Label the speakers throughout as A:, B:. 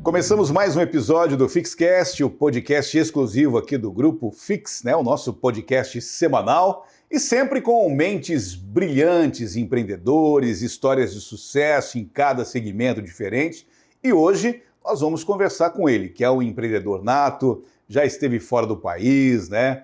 A: Começamos mais um episódio do Fixcast, o podcast exclusivo aqui do Grupo Fix, né? O nosso podcast semanal e sempre com mentes brilhantes, empreendedores, histórias de sucesso em cada segmento diferente. E hoje nós vamos conversar com ele, que é um empreendedor nato, já esteve fora do país, né?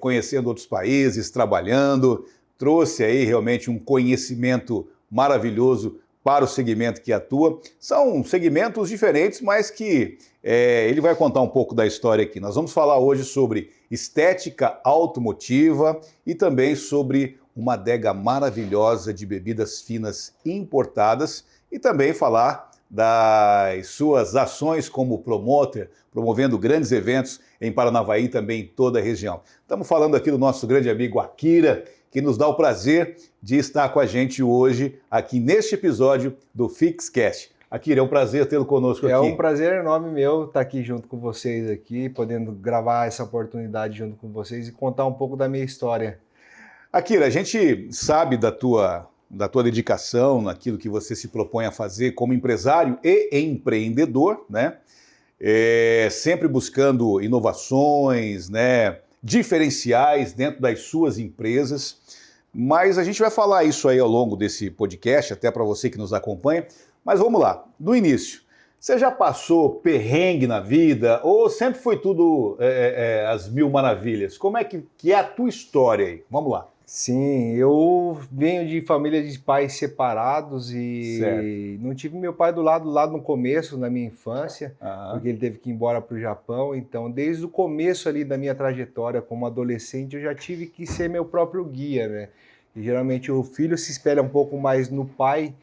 A: Conhecendo outros países, trabalhando, trouxe aí realmente um conhecimento maravilhoso para o segmento que atua. São segmentos diferentes, mas que ele vai contar um pouco da história aqui. Nós vamos falar hoje sobre estética automotiva e também sobre uma adega maravilhosa de bebidas finas importadas e também falar das suas ações como promotor, promovendo grandes eventos em Paranavaí e também em toda a região. Estamos falando aqui do nosso grande amigo Akira, que nos dá o prazer de estar com a gente hoje aqui neste episódio do Fixcast. Akira, é um prazer tê-lo conosco aqui.
B: É um prazer enorme meu estar aqui junto com vocês aqui, podendo gravar essa oportunidade junto com vocês e contar um pouco da minha história.
A: Akira, a gente sabe da tua dedicação naquilo que você se propõe a fazer como empresário e empreendedor, né? Sempre buscando inovações, né? Diferenciais dentro das suas empresas, mas a gente vai falar isso aí ao longo desse podcast, até para você que nos acompanha, mas vamos lá, do início, você já passou perrengue na vida ou sempre foi tudo às mil maravilhas? Como é que é a tua história aí? Vamos lá.
B: Sim, eu venho de família de pais separados e
A: Certo.
B: não tive meu pai do lado no começo, na minha infância, porque ele teve que ir embora para o Japão. Então, desde o começo ali da minha trajetória como adolescente, eu já tive que ser meu próprio guia, né? E geralmente o filho se espelha um pouco mais no pai.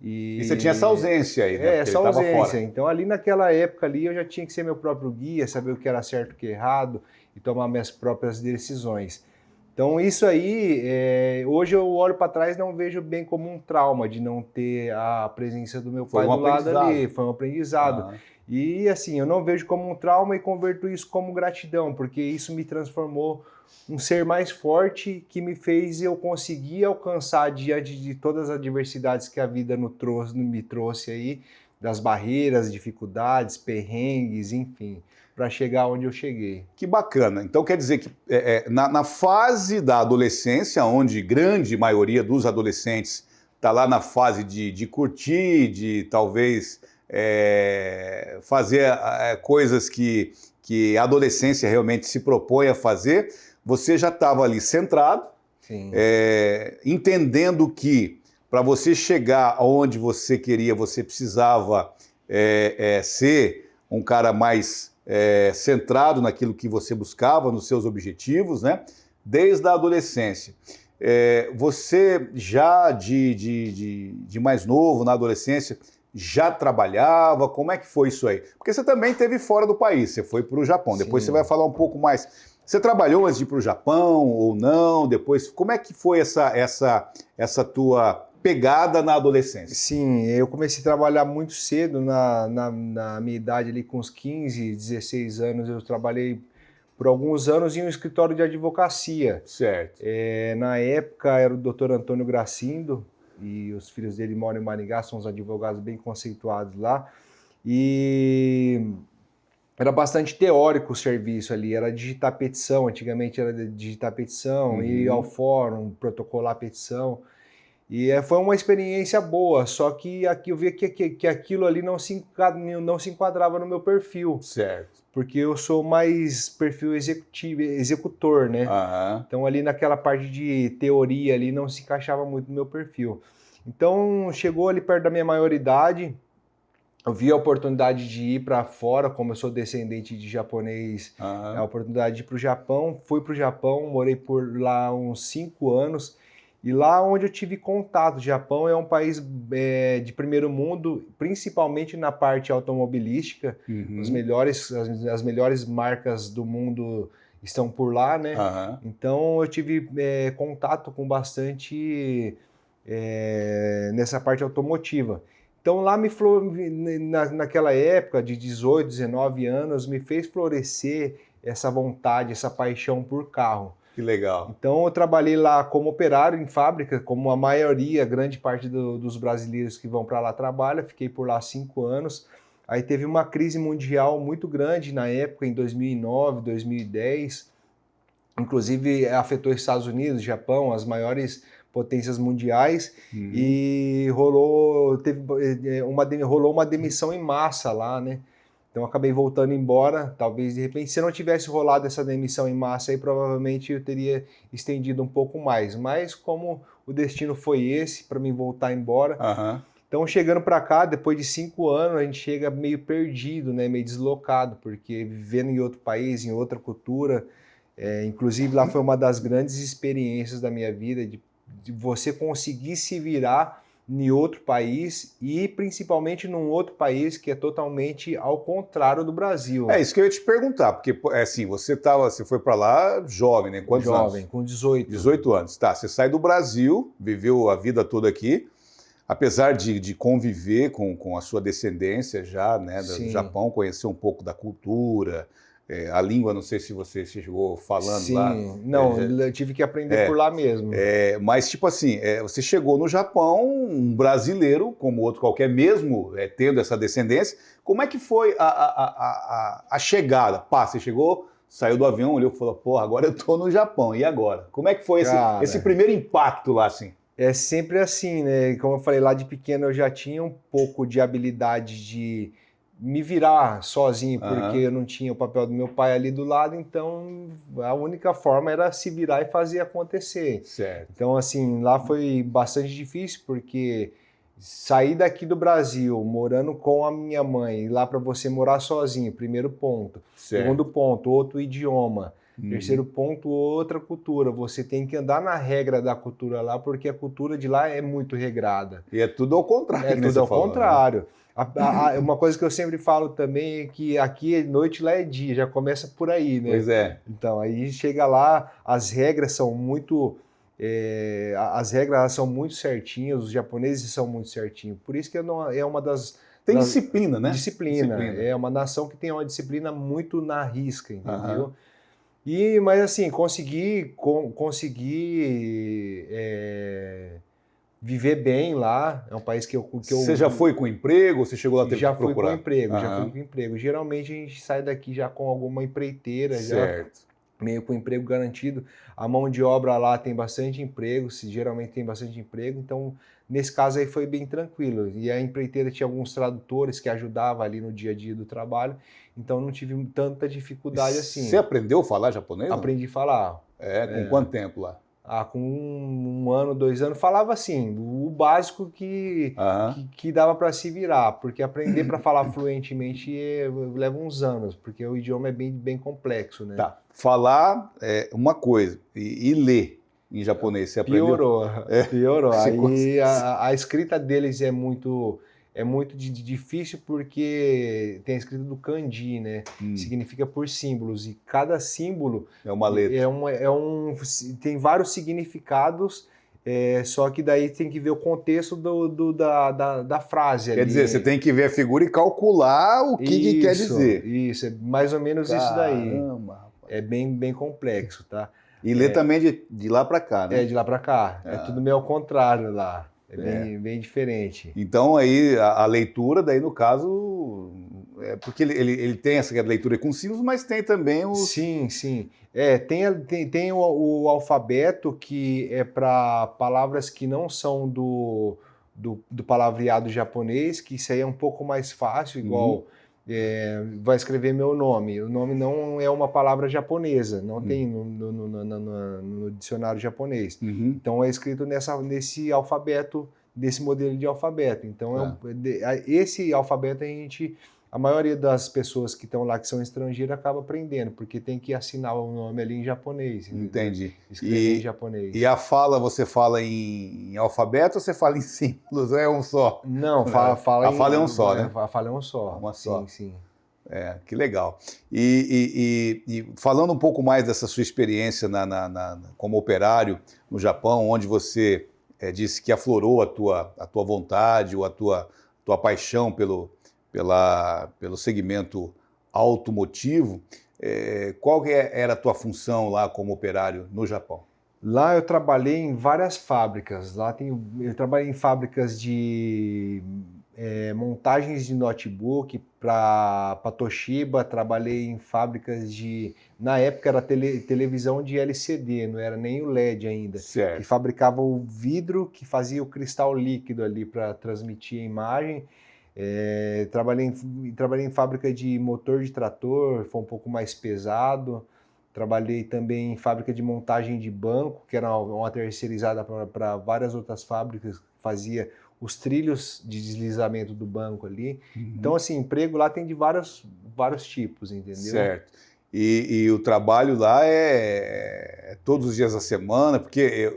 A: E você tinha essa ausência aí, né?
B: Essa ausência. Então, ali naquela época ali, eu já tinha que ser meu próprio guia, saber o que era certo e o que era errado e tomar minhas próprias decisões. Então isso aí, hoje eu olho para trás e não vejo bem como um trauma de não ter a presença do meu pai do lado ali. Foi um aprendizado. E assim, eu não vejo como um trauma e converto isso como gratidão, porque isso me transformou um ser mais forte que me fez eu conseguir alcançar diante de todas as adversidades que a vida me trouxe aí, das barreiras, dificuldades, perrengues, enfim, para chegar onde eu cheguei.
A: Que bacana. Então quer dizer que na fase da adolescência, onde grande maioria dos adolescentes está lá na fase de curtir, de talvez fazer coisas que a adolescência realmente se propõe a fazer, você já estava ali centrado, entendendo que para você chegar aonde você queria, você precisava ser um cara mais centrado naquilo que você buscava, nos seus objetivos, né? Desde a adolescência. Você já de mais novo, na adolescência, já trabalhava? Como é que foi isso aí? Porque você também esteve fora do país, você foi para o Japão.
B: Sim.
A: Depois você vai falar um pouco mais. Você trabalhou antes de ir para o Japão ou não? Depois, como é que foi essa tua pegada na adolescência?
B: Sim, eu comecei a trabalhar muito cedo, na minha idade ali com uns 15, 16 anos, eu trabalhei por alguns anos em um escritório de advocacia.
A: Certo.
B: Na época era o Dr. Antônio Gracindo e os filhos dele moram em Maringá, são uns advogados bem conceituados lá, e era bastante teórico o serviço ali, era digitar petição, antigamente era digitar petição, ir ao fórum, protocolar a petição. E foi uma experiência boa, só que aqui eu vi que aquilo ali não se enquadrava no meu perfil.
A: Certo.
B: Porque eu sou mais perfil executor, né? Então ali naquela parte de teoria ali não se encaixava muito no meu perfil. Então chegou ali perto da minha maioridade, eu vi a oportunidade de ir para fora, como eu sou descendente de japonês, a oportunidade de ir para o Japão. Fui para o Japão, morei por lá uns 5 anos. E lá onde eu tive contato, o Japão é um país de primeiro mundo, principalmente na parte automobilística. As melhores marcas do mundo estão por lá, né? Então eu tive contato com bastante nessa parte automotiva. Então lá naquela época de 18, 19 anos, me fez florescer essa vontade, essa paixão por carro.
A: Que legal.
B: Então eu trabalhei lá como operário em fábrica, como a maioria, grande parte dos brasileiros que vão para lá trabalha. Fiquei por lá 5 anos. Aí teve uma crise mundial muito grande na época, em 2009, 2010. Inclusive afetou Estados Unidos, Japão, as maiores potências mundiais, e rolou uma demissão em massa lá, né? Então eu acabei voltando embora. Talvez de repente, se não tivesse rolado essa demissão em massa, aí provavelmente eu teria estendido um pouco mais. Mas como o destino foi esse, para mim voltar embora. Então chegando para cá, depois de 5 anos, a gente chega meio perdido, né? Meio deslocado, porque vivendo em outro país, em outra cultura. Inclusive lá foi uma das grandes experiências da minha vida, de você conseguir se virar em outro país e principalmente num outro país que é totalmente ao contrário do Brasil.
A: É isso que eu ia te perguntar, porque assim, você foi para lá jovem, né? Quantos anos?
B: Jovem, com 18.
A: 18 anos. Tá, você sai do Brasil, viveu a vida toda aqui, apesar de conviver com a sua descendência já, né, do Japão, conhecer um pouco da cultura. A língua, não sei se você chegou falando lá.
B: Não, eu tive que aprender por lá mesmo.
A: Mas, tipo assim, você chegou no Japão, um brasileiro, como outro qualquer, mesmo tendo essa descendência. Como é que foi a chegada? Pá, você chegou, saiu do avião, olhou e falou, porra, agora eu tô no Japão, e agora? Como é que foi esse primeiro impacto lá, assim?
B: É sempre assim, né? Como eu falei, lá de pequeno eu já tinha um pouco de habilidade de me virar sozinho, porque eu não tinha o papel do meu pai ali do lado, então a única forma era se virar e fazer acontecer.
A: Certo.
B: Então, assim, lá foi bastante difícil, porque sair daqui do Brasil, morando com a minha mãe, lá para você morar sozinho, primeiro ponto.
A: Certo.
B: Segundo ponto, outro idioma. Terceiro ponto, outra cultura. Você tem que andar na regra da cultura lá, porque a cultura de lá é muito regrada.
A: E é tudo ao contrário.
B: É tudo ao contrário. Uma coisa que eu sempre falo também é que aqui é noite, lá é dia, já começa por aí, né?
A: Pois é.
B: Então, aí chega lá, as regras são muito certinhas, os japoneses são muito certinhos. Por isso que é uma das...
A: Tem disciplina, né?
B: Disciplina. É uma nação que tem uma disciplina muito na risca, entendeu? Mas assim, consegui viver bem lá. É um país que eu...
A: Você já foi com emprego? Você chegou lá a ter que procurar?
B: Já fui com emprego. Geralmente a gente sai daqui já com alguma empreiteira,
A: certo.
B: Já meio com emprego garantido. A mão de obra lá tem bastante emprego, geralmente tem bastante emprego, então nesse caso aí foi bem tranquilo. E a empreiteira tinha alguns tradutores que ajudavam ali no dia a dia do trabalho, então não tive tanta dificuldade assim.
A: Você aprendeu a falar japonês?
B: Aprendi a falar.
A: Com quanto tempo lá?
B: Com 1 ano, 2 anos, falava assim, o básico que dava para se virar, porque aprender para falar fluentemente leva uns anos, porque o idioma é bem complexo, né?
A: Tá, falar é uma coisa, e ler em japonês, você aprendeu?
B: Piorou. Aí a escrita deles é muito difícil porque tem a escrita do kanji, né? Significa por símbolos, e cada símbolo
A: é uma letra.
B: Tem vários significados, só que daí tem que ver o contexto da frase.
A: Quer dizer, você tem que ver a figura e calcular o que quer dizer.
B: Isso, é mais ou menos isso daí.
A: Caramba,
B: é bem complexo, tá?
A: E ler também de lá para cá, né?
B: De lá para cá. É tudo meio ao contrário lá. Bem diferente.
A: Então aí a leitura, daí no caso, porque ele tem essa leitura com símbolos, mas tem também o...
B: Sim. Tem o alfabeto que é para palavras que não são do palavreado japonês, que isso aí é um pouco mais fácil, igual... vai escrever meu nome. O nome não é uma palavra japonesa, não tem no dicionário japonês. Então é escrito nesse alfabeto, desse modelo de alfabeto. Então esse alfabeto a maioria das pessoas que estão lá, que são estrangeiras, acaba aprendendo, porque tem que assinar o nome ali em japonês.
A: Entendi.
B: Escrever em japonês.
A: E a fala, você fala em alfabeto ou você fala em símbolos? É um só?
B: Não,
A: a fala é um só, né?
B: A fala é um só.
A: Uma só.
B: Sim.
A: Que legal. E falando um pouco mais dessa sua experiência como operário no Japão, onde você disse que aflorou a tua vontade ou a tua paixão pelo segmento automotivo, qual era a tua função lá como operário no Japão?
B: Lá eu trabalhei em várias fábricas. Eu trabalhei em fábricas de montagens de notebook para Toshiba, trabalhei em fábricas de... Na época era televisão de LCD, não era nem o LED ainda.
A: Certo.
B: Que fabricava o vidro, que fazia o cristal líquido ali para transmitir a imagem. Trabalhei em fábrica de motor de trator, foi um pouco mais pesado. Trabalhei também em fábrica de montagem de banco, que era uma terceirizada para várias outras fábricas, que fazia os trilhos de deslizamento do banco ali. Uhum. Então, assim, emprego lá tem de vários tipos, entendeu?
A: Certo. E o trabalho lá é todos os dias da semana, porque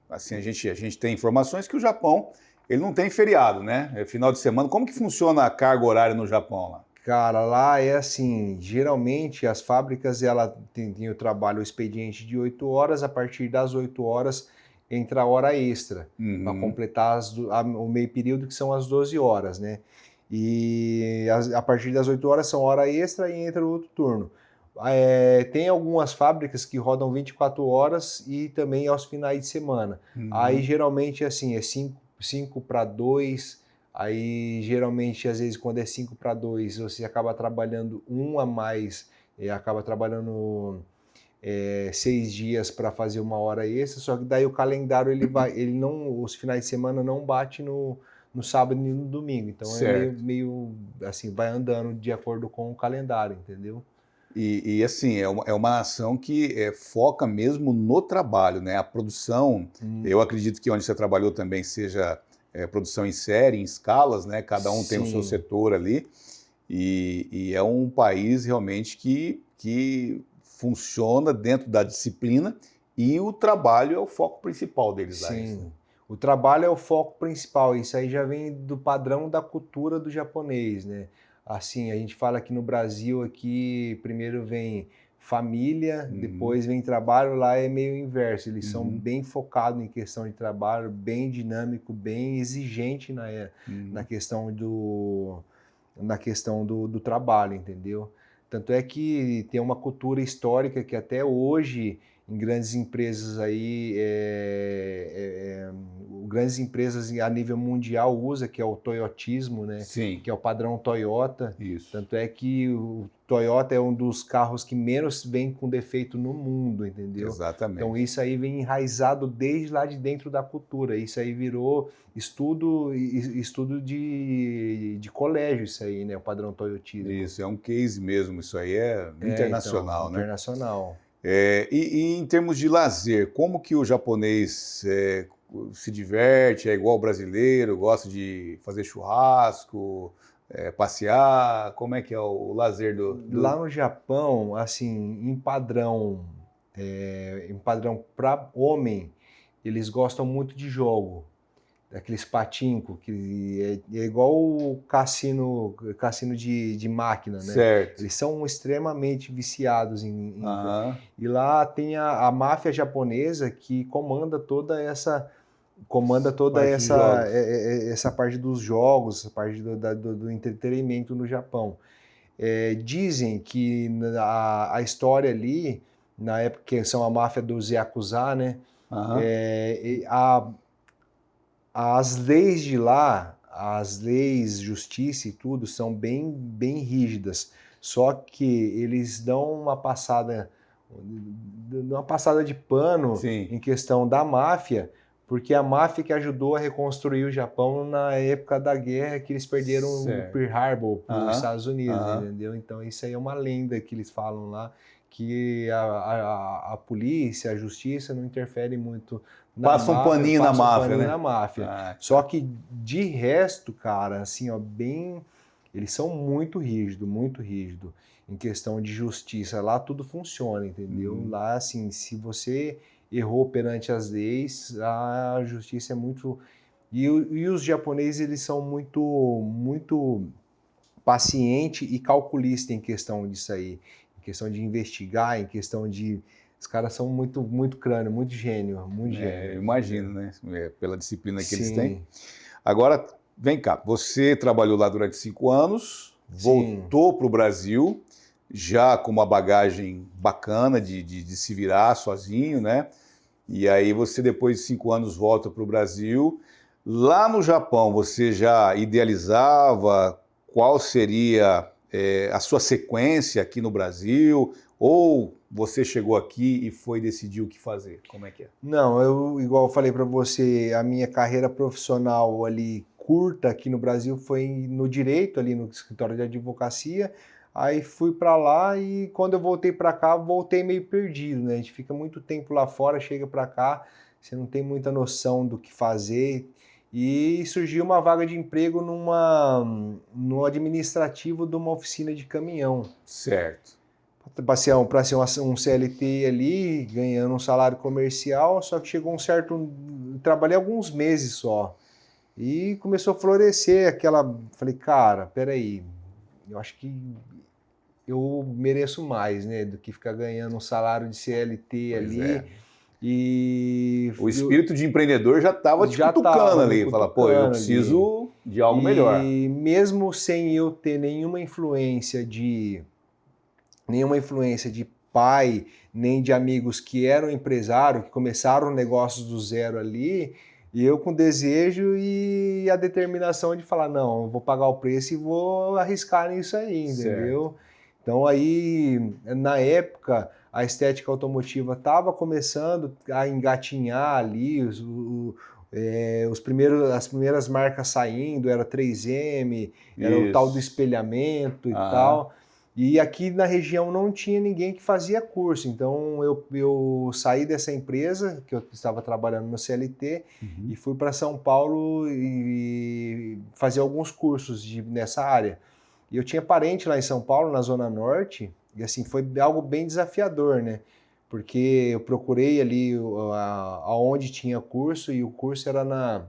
A: assim, a gente tem informações que o Japão, ele não tem feriado, né? É final de semana. Como que funciona a carga horária no Japão lá?
B: Cara, lá é assim, geralmente as fábricas, ela tem o trabalho, o expediente de 8 horas, a partir das 8 horas entra a hora extra, para completar o meio período, que são as 12 horas, né? E a partir das 8 horas são hora extra e entra o outro turno. Tem algumas fábricas que rodam 24 horas e também aos finais de semana. Aí geralmente assim, é 5 para 2, aí geralmente às vezes quando é 5 para 2 você acaba trabalhando um a mais, acaba trabalhando 6 dias para fazer uma hora extra, só que daí o calendário os finais de semana não bate no sábado e no domingo, então
A: certo.
B: é meio assim, vai andando de acordo com o calendário, entendeu?
A: E assim, é uma ação que foca mesmo no trabalho, né? A produção, eu acredito que onde você trabalhou também seja produção em série, em escalas, né? Cada um tem o seu setor ali, e é um país realmente que funciona dentro da disciplina, e o trabalho é o foco principal deles lá.
B: Sim, o trabalho é o foco principal, isso aí já vem do padrão da cultura do japonês, né? Assim, a gente fala que no Brasil, aqui, primeiro vem família, depois vem trabalho, lá é meio inverso, eles são bem focados em questão de trabalho, bem dinâmico, bem exigente na questão do trabalho, entendeu? Tanto é que tem uma cultura histórica que até hoje, em grandes empresas aí, grandes empresas a nível mundial usa, que é o toyotismo, né?
A: Sim.
B: Que é o padrão Toyota.
A: Isso.
B: Tanto é que o Toyota é um dos carros que menos vem com defeito no mundo, entendeu?
A: Exatamente.
B: Então isso aí vem enraizado desde lá de dentro da cultura. Isso aí virou estudo de colégio, isso aí, né? O padrão toyotismo.
A: Isso, é um case mesmo, isso aí é internacional,
B: então,
A: né?
B: Internacional.
A: E em termos de lazer, como que o japonês se diverte? É igual o brasileiro, gosta de fazer churrasco, passear? Como é que é o lazer do...
B: Lá no Japão, assim, em padrão para homem, eles gostam muito de jogo. Aqueles patinco, que é igual o cassino de máquina, né?
A: Certo.
B: Eles são extremamente viciados E lá tem a máfia japonesa que comanda toda essa parte dos jogos, essa parte do entretenimento no Japão. Dizem que a história ali, na época que são a máfia dos Yakuza, né? As leis de lá, as leis, justiça e tudo, são bem, bem rígidas. Só que eles dão uma passada de pano
A: Sim.
B: em questão da máfia, porque a máfia que ajudou a reconstruir o Japão na época da guerra, que eles perderam o Pearl Harbor para os Estados Unidos, entendeu? Então isso aí é uma lenda que eles falam lá, que a polícia, a justiça não interfere muito.
A: Passa um paninho na máfia, né?
B: Só que de resto, cara, assim, ó, eles são muito rígidos, em questão de justiça. Lá tudo funciona, entendeu? Lá, assim, se você errou perante as leis, a justiça é muito... E os japoneses, eles são muito, muito paciente e calculista em questão disso aí. Em questão de investigar, em questão de... Os caras são muito, muito crânio, muito gênio, muito gênio.
A: Imagino, né? Pela disciplina que eles têm. Agora, vem cá, você trabalhou lá durante 5 anos, voltou para o Brasil, já com uma bagagem bacana de se virar sozinho, né? E aí você, depois de 5 anos, volta para o Brasil. Lá no Japão, você já idealizava qual seria a sua sequência aqui no Brasil? Ou você chegou aqui e foi decidir o que fazer? Como é que é?
B: Não, igual eu falei para você, a minha carreira profissional ali curta aqui no Brasil foi no direito, ali no escritório de advocacia. Aí fui para lá e quando eu voltei para cá, voltei meio perdido, né? A gente fica muito tempo lá fora, chega para cá, você não tem muita noção do que fazer. E surgiu uma vaga de emprego no administrativo de uma oficina de caminhão.
A: Certo.
B: Para ser um CLT ali, ganhando um salário comercial, só que chegou um certo... Trabalhei alguns meses só. E começou a florescer aquela... Falei, cara, peraí, eu acho que eu mereço mais, né, do que ficar ganhando um salário de CLT ali.
A: É.
B: E
A: o espírito de empreendedor já estava te cutucando ali, fala, pô, eu preciso de algo melhor.
B: E mesmo sem eu ter nenhuma influência de pai, nem de amigos que eram empresários, que começaram negócios do zero ali, e eu com desejo e a determinação de falar, não, eu vou pagar o preço e vou arriscar nisso aí, entendeu? Certo. Então aí, na época, a estética automotiva estava começando a engatinhar ali, as primeiras marcas saindo, era 3M, era o tal do espelhamento e tal. E aqui na região não tinha ninguém que fazia curso, então eu saí dessa empresa, que eu estava trabalhando no CLT, e fui para São Paulo e fazer alguns cursos nessa área. E eu tinha parente lá em São Paulo, na Zona Norte, e assim, foi algo bem desafiador, né? Porque eu procurei ali aonde tinha curso, e o curso era na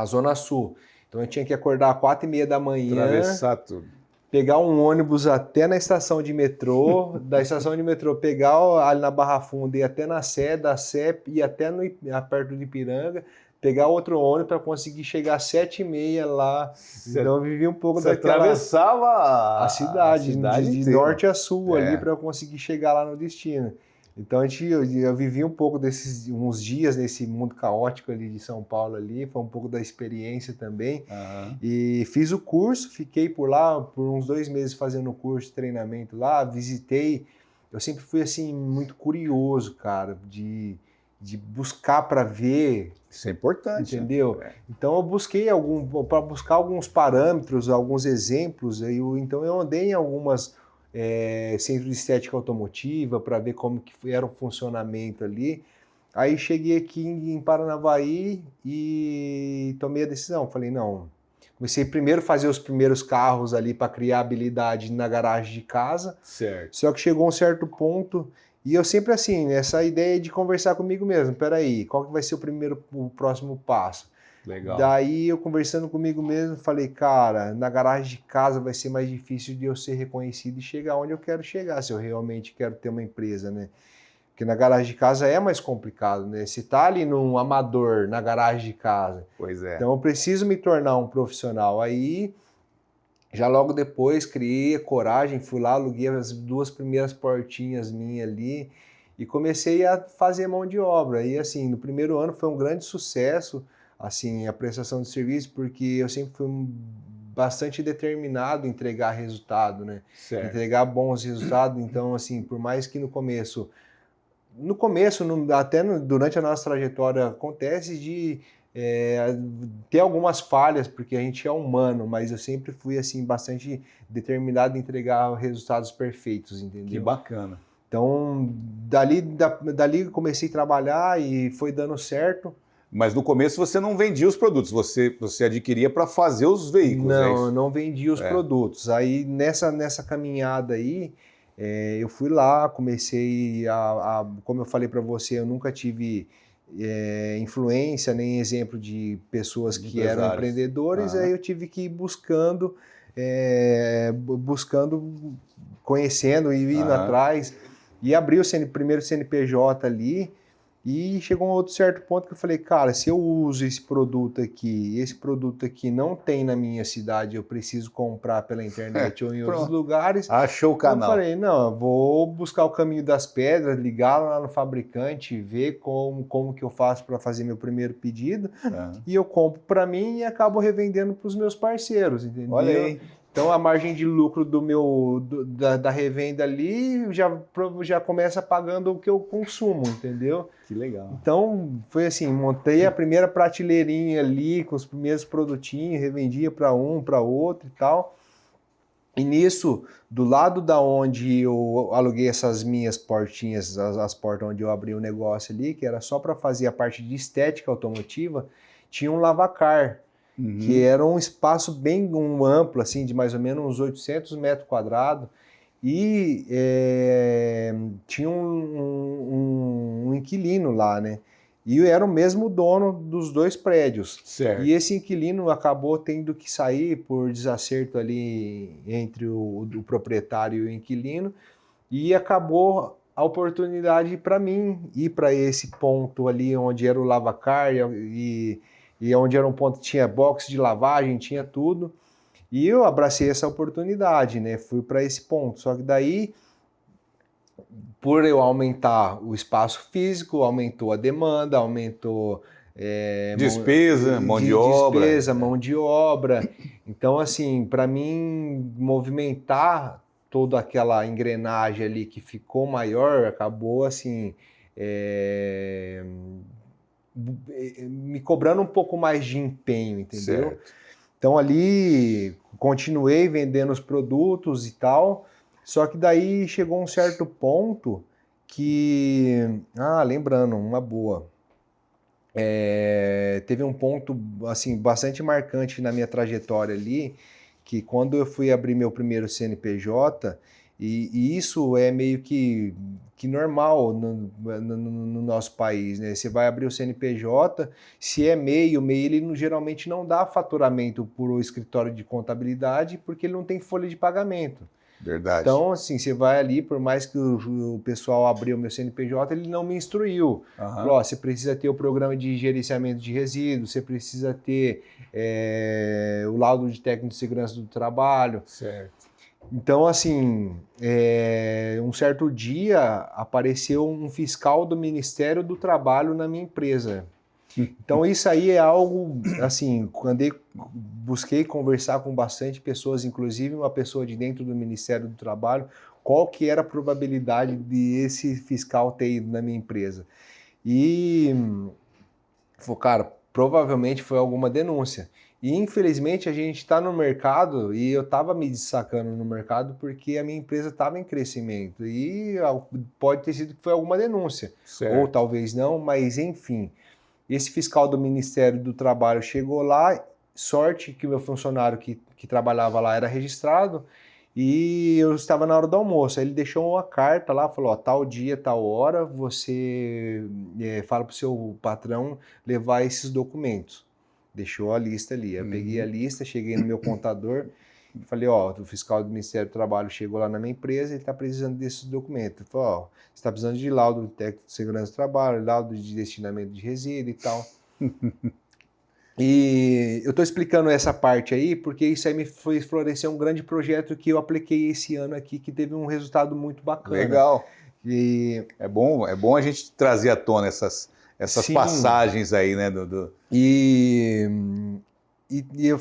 B: Zona Sul. Então eu tinha que acordar às 4h30 da manhã.
A: Atravessar tudo.
B: Pegar um ônibus até na estação de metrô, da estação de metrô pegar ali na Barra Funda e até na Sé, da Sé e até perto de Ipiranga, pegar outro ônibus para conseguir chegar às 7h30 lá. Então eu vivi um pouco daquela...
A: atravessava
B: a cidade de norte a sul ali para eu conseguir chegar lá no destino. Então eu vivi um pouco uns dias nesse mundo caótico ali de São Paulo ali, foi um pouco da experiência também. E fiz o curso, fiquei por lá por uns 2 meses fazendo o curso de treinamento lá, visitei. Eu sempre fui assim muito curioso, cara, de buscar para ver.
A: Isso é importante.
B: Entendeu? Né? Então eu busquei para buscar alguns parâmetros, alguns exemplos. Então eu andei em algumas centros de estética automotiva para ver como que era o funcionamento ali. Aí cheguei aqui em Paranavaí e tomei a decisão. Falei, não, comecei primeiro a fazer os primeiros carros ali para criar habilidade na garagem de casa.
A: Certo.
B: Só que chegou um certo ponto e eu sempre assim, essa ideia de conversar comigo mesmo. Peraí, qual que vai ser o próximo passo?
A: Legal.
B: Daí eu conversando comigo mesmo, falei, cara, na garagem de casa vai ser mais difícil de eu ser reconhecido e chegar onde eu quero chegar, se eu realmente quero ter uma empresa, né? Porque na garagem de casa é mais complicado, né? Se tá ali num amador na garagem de casa.
A: Pois é.
B: Então eu preciso me tornar um profissional. Aí, já logo depois, criei a coragem, fui lá, aluguei as 2 primeiras portinhas minhas ali e comecei a fazer mão de obra. E assim, no primeiro ano foi um grande sucesso, assim, a prestação de serviço, porque eu sempre fui bastante determinado em entregar resultado, né?
A: Certo.
B: Entregar bons resultados. Então, assim, por mais que durante a nossa trajetória, acontece de ter algumas falhas, porque a gente é humano, mas eu sempre fui, assim, bastante determinado em entregar resultados perfeitos, entendeu?
A: Que bacana.
B: Então, dali comecei a trabalhar e foi dando certo.
A: Mas no começo você não vendia os produtos, você adquiria para fazer os veículos,
B: Não, não vendia os produtos. Aí nessa caminhada aí, eu fui lá, comecei como eu falei para você, eu nunca tive influência nem exemplo de pessoas que eram empreendedores, aí eu tive que ir buscando, conhecendo e indo atrás. E abri o primeiro CNPJ ali. E chegou um outro certo ponto que eu falei, cara, se eu uso esse produto aqui não tem na minha cidade, eu preciso comprar pela internet ou em outros lugares.
A: Achou o canal.
B: Eu falei, não, eu vou buscar o caminho das pedras, ligar lá no fabricante, ver como que eu faço para fazer meu primeiro pedido, e eu compro para mim e acabo revendendo para os meus parceiros, entendeu?
A: Olha aí.
B: Então a margem de lucro da revenda ali já começa pagando o que eu consumo, entendeu?
A: Que legal.
B: Então foi assim, montei a primeira prateleirinha ali com os primeiros produtinhos, revendia para um, para outro e tal. E nisso, do lado da onde eu aluguei essas minhas portinhas, as portas onde eu abri o negócio ali, que era só para fazer a parte de estética automotiva, tinha um lavacar. Que era um espaço bem amplo, assim, de mais ou menos uns 800 metros quadrados, e tinha um inquilino lá, né? E eu era o mesmo dono dos dois prédios.
A: Certo.
B: E esse inquilino acabou tendo que sair por desacerto ali entre o proprietário e o inquilino, e acabou a oportunidade para mim ir para esse ponto ali onde era o lavacar e onde era um ponto que tinha box de lavagem, tinha tudo. E eu abracei essa oportunidade, né? Fui para esse ponto. Só que daí, por eu aumentar o espaço físico, aumentou a demanda, aumentou...
A: despesa, mão de obra.
B: Despesa, mão de obra. Então, assim, para mim, movimentar toda aquela engrenagem ali que ficou maior, acabou, assim... me cobrando um pouco mais de empenho, entendeu?
A: Certo.
B: Então ali continuei vendendo os produtos e tal, só que daí chegou um certo ponto que, lembrando, uma boa, teve um ponto assim bastante marcante na minha trajetória ali, que quando eu fui abrir meu primeiro CNPJ, e isso é meio que normal no nosso país, né? Você vai abrir o CNPJ, se é MEI, o MEI ele geralmente não dá faturamento por o escritório de contabilidade porque ele não tem folha de pagamento.
A: Verdade.
B: Então, assim, você vai ali, por mais que o pessoal abriu o meu CNPJ, ele não me instruiu. Falou, você precisa ter o programa de gerenciamento de resíduos, você precisa ter o laudo de técnico de segurança do trabalho.
A: Certo.
B: Então, assim, um certo dia apareceu um fiscal do Ministério do Trabalho na minha empresa. Então, isso aí é algo, assim, busquei conversar com bastante pessoas, inclusive uma pessoa de dentro do Ministério do Trabalho, qual que era a probabilidade de esse fiscal ter ido na minha empresa. E, cara, provavelmente foi alguma denúncia. E infelizmente a gente está no mercado e eu estava me destacando no mercado porque a minha empresa estava em crescimento e pode ter sido que foi alguma denúncia,
A: certo.
B: Ou talvez não, mas enfim. Esse fiscal do Ministério do Trabalho chegou lá, sorte que o meu funcionário que trabalhava lá era registrado e eu estava na hora do almoço. Aí ele deixou uma carta lá, falou, tal dia, tal hora, você fala para o seu patrão levar esses documentos. Deixou a lista ali. Eu peguei a lista, cheguei no meu contador, falei, o fiscal do Ministério do Trabalho chegou lá na minha empresa, ele está precisando desses documentos. Ele falou, você está precisando de laudo de técnico de segurança do trabalho, laudo de destinamento de resíduo e tal. E eu estou explicando essa parte aí porque isso aí me foi florescer um grande projeto que eu apliquei esse ano aqui, que teve um resultado muito bacana.
A: Legal.
B: E
A: é bom a gente trazer à tona essas passagens aí, né?
B: E eu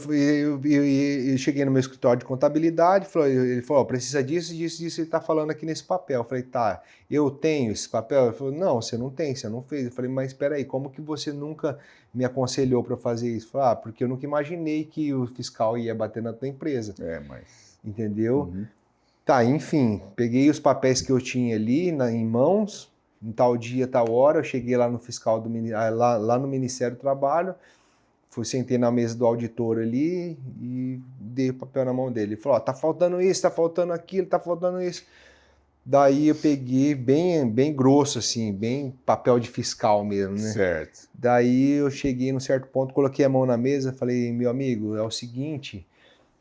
B: cheguei no meu escritório de contabilidade, ele falou, precisa disso, disso, disso, ele está falando aqui nesse papel. Eu falei, tá, eu tenho esse papel? Ele falou, não, você não tem, você não fez. Eu falei, mas espera aí, como que você nunca me aconselhou para fazer isso? Eu falei, porque eu nunca imaginei que o fiscal ia bater na tua empresa. Entendeu? Tá, enfim, peguei os papéis que eu tinha ali em mãos, em tal dia, tal hora, eu cheguei lá no fiscal lá no Ministério do Trabalho, sentei na mesa do auditor ali e dei o papel na mão dele. Ele falou, tá faltando isso, tá faltando aquilo, tá faltando isso. Daí eu peguei bem grosso, assim, bem papel de fiscal mesmo, né?
A: Certo.
B: Daí eu cheguei num certo ponto, coloquei a mão na mesa, falei, meu amigo, é o seguinte,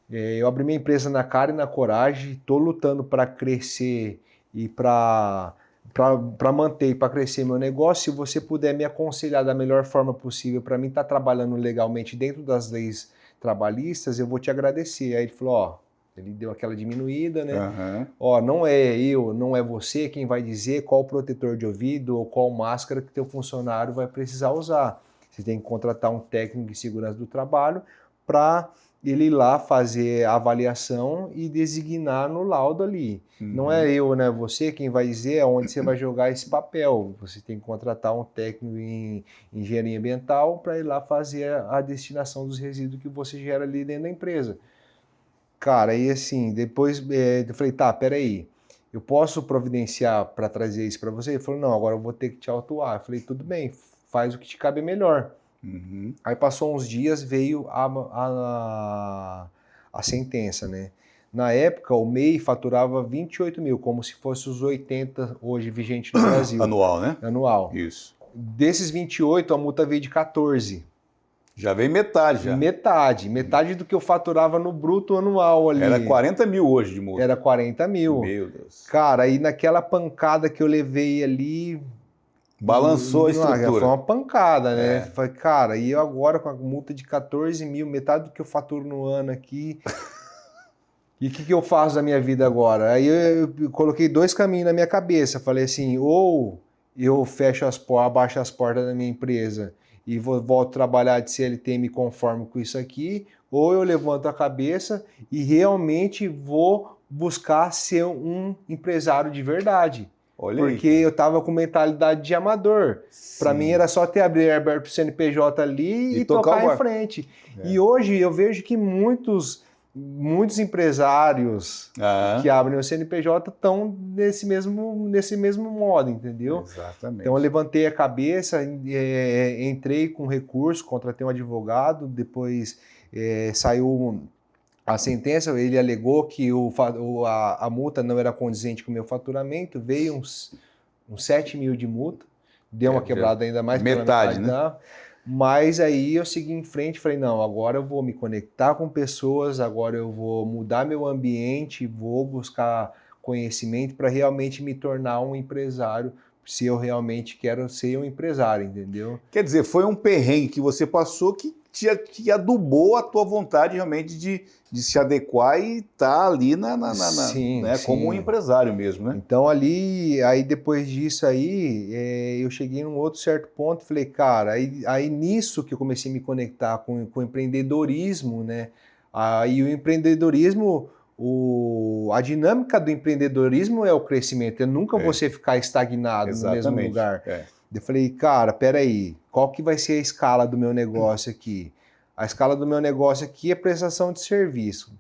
B: eu abri minha empresa na cara e na coragem, tô lutando para crescer e para para manter e para crescer meu negócio, se você puder me aconselhar da melhor forma possível para mim estar trabalhando legalmente dentro das leis trabalhistas, eu vou te agradecer. Aí ele falou, ó, ele deu aquela diminuída, né? Ó, não é eu, não é você quem vai dizer qual protetor de ouvido ou qual máscara que teu funcionário vai precisar usar. Você tem que contratar um técnico de segurança do trabalho para ele ir lá fazer a avaliação e designar no laudo ali. Não é eu, né? Você quem vai dizer aonde você vai jogar esse papel. Você tem que contratar um técnico em engenharia ambiental para ir lá fazer a destinação dos resíduos que você gera ali dentro da empresa. Cara, aí assim, depois eu falei, tá, peraí, eu posso providenciar para trazer isso para você? Ele falou, não, agora eu vou ter que te autuar. Eu falei, tudo bem, faz o que te cabe melhor. Aí passou uns dias, veio a sentença, né? Na época, o MEI faturava 28 mil, como se fosse os 80 hoje vigente no Brasil.
A: Anual, né?
B: Anual.
A: Isso.
B: Desses 28, a multa veio de 14.
A: Já veio metade, já.
B: Metade do que eu faturava no bruto anual ali.
A: Era 40 mil hoje de multa.
B: Era 40 mil.
A: Meu Deus.
B: Cara, aí naquela pancada que eu levei ali...
A: Balançou a estrutura.
B: Foi uma pancada, né? Falei, cara, e eu agora com a multa de 14 mil, metade do que eu faturo no ano aqui... E o que eu faço da minha vida agora? Aí eu coloquei 2 caminhos na minha cabeça. Falei assim, ou eu fecho abaixo as portas da minha empresa e volto a trabalhar de CLT e me conformo com isso aqui, ou eu levanto a cabeça e realmente vou buscar ser um empresário de verdade.
A: Olha
B: porque
A: aí.
B: eu tava com mentalidade de amador. Para mim era só ter aberto o CNPJ ali e tocar em frente. E hoje eu vejo que muitos empresários que abrem o CNPJ estão nesse mesmo modo, entendeu?
A: Exatamente.
B: Então eu levantei a cabeça, entrei com recurso, contratei um advogado, depois saiu a sentença, ele alegou que a multa não era condizente com o meu faturamento, veio uns 7 mil de multa, deu uma quebrada ainda mais.
A: Metade, né?
B: Mas aí eu segui em frente e falei, não, agora eu vou me conectar com pessoas, agora eu vou mudar meu ambiente, vou buscar conhecimento para realmente me tornar um empresário, se eu realmente quero ser um empresário, entendeu?
A: Quer dizer, foi um perrengue que você passou que te adubou a tua vontade realmente de se adequar e estar ali
B: sim.
A: Como um empresário mesmo, né?
B: Então aí depois disso aí, eu cheguei num outro certo ponto e falei, cara, aí nisso que eu comecei a me conectar com o empreendedorismo, né? Aí o empreendedorismo, a dinâmica do empreendedorismo é o crescimento, é nunca você ficar estagnado no mesmo lugar. Eu falei, cara, peraí, qual que vai ser a escala do meu negócio aqui? A escala do meu negócio aqui é prestação de serviço.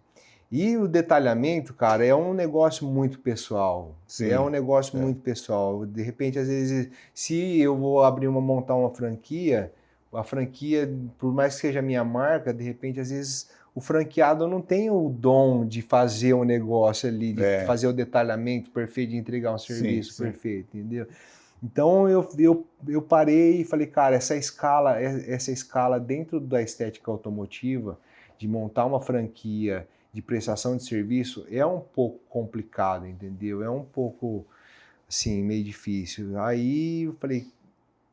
B: E o detalhamento, cara, é um negócio muito pessoal. Sim, é um negócio muito pessoal. De repente, às vezes, se eu vou montar uma franquia, a franquia, por mais que seja a minha marca, de repente, às vezes, o franqueado não tem o dom de fazer um negócio ali, de fazer o detalhamento perfeito, de entregar um serviço perfeito, entendeu? Então eu parei e falei, cara, essa escala dentro da estética automotiva, de montar uma franquia de prestação de serviço, é um pouco complicado, entendeu? É um pouco, assim, meio difícil. Aí eu falei,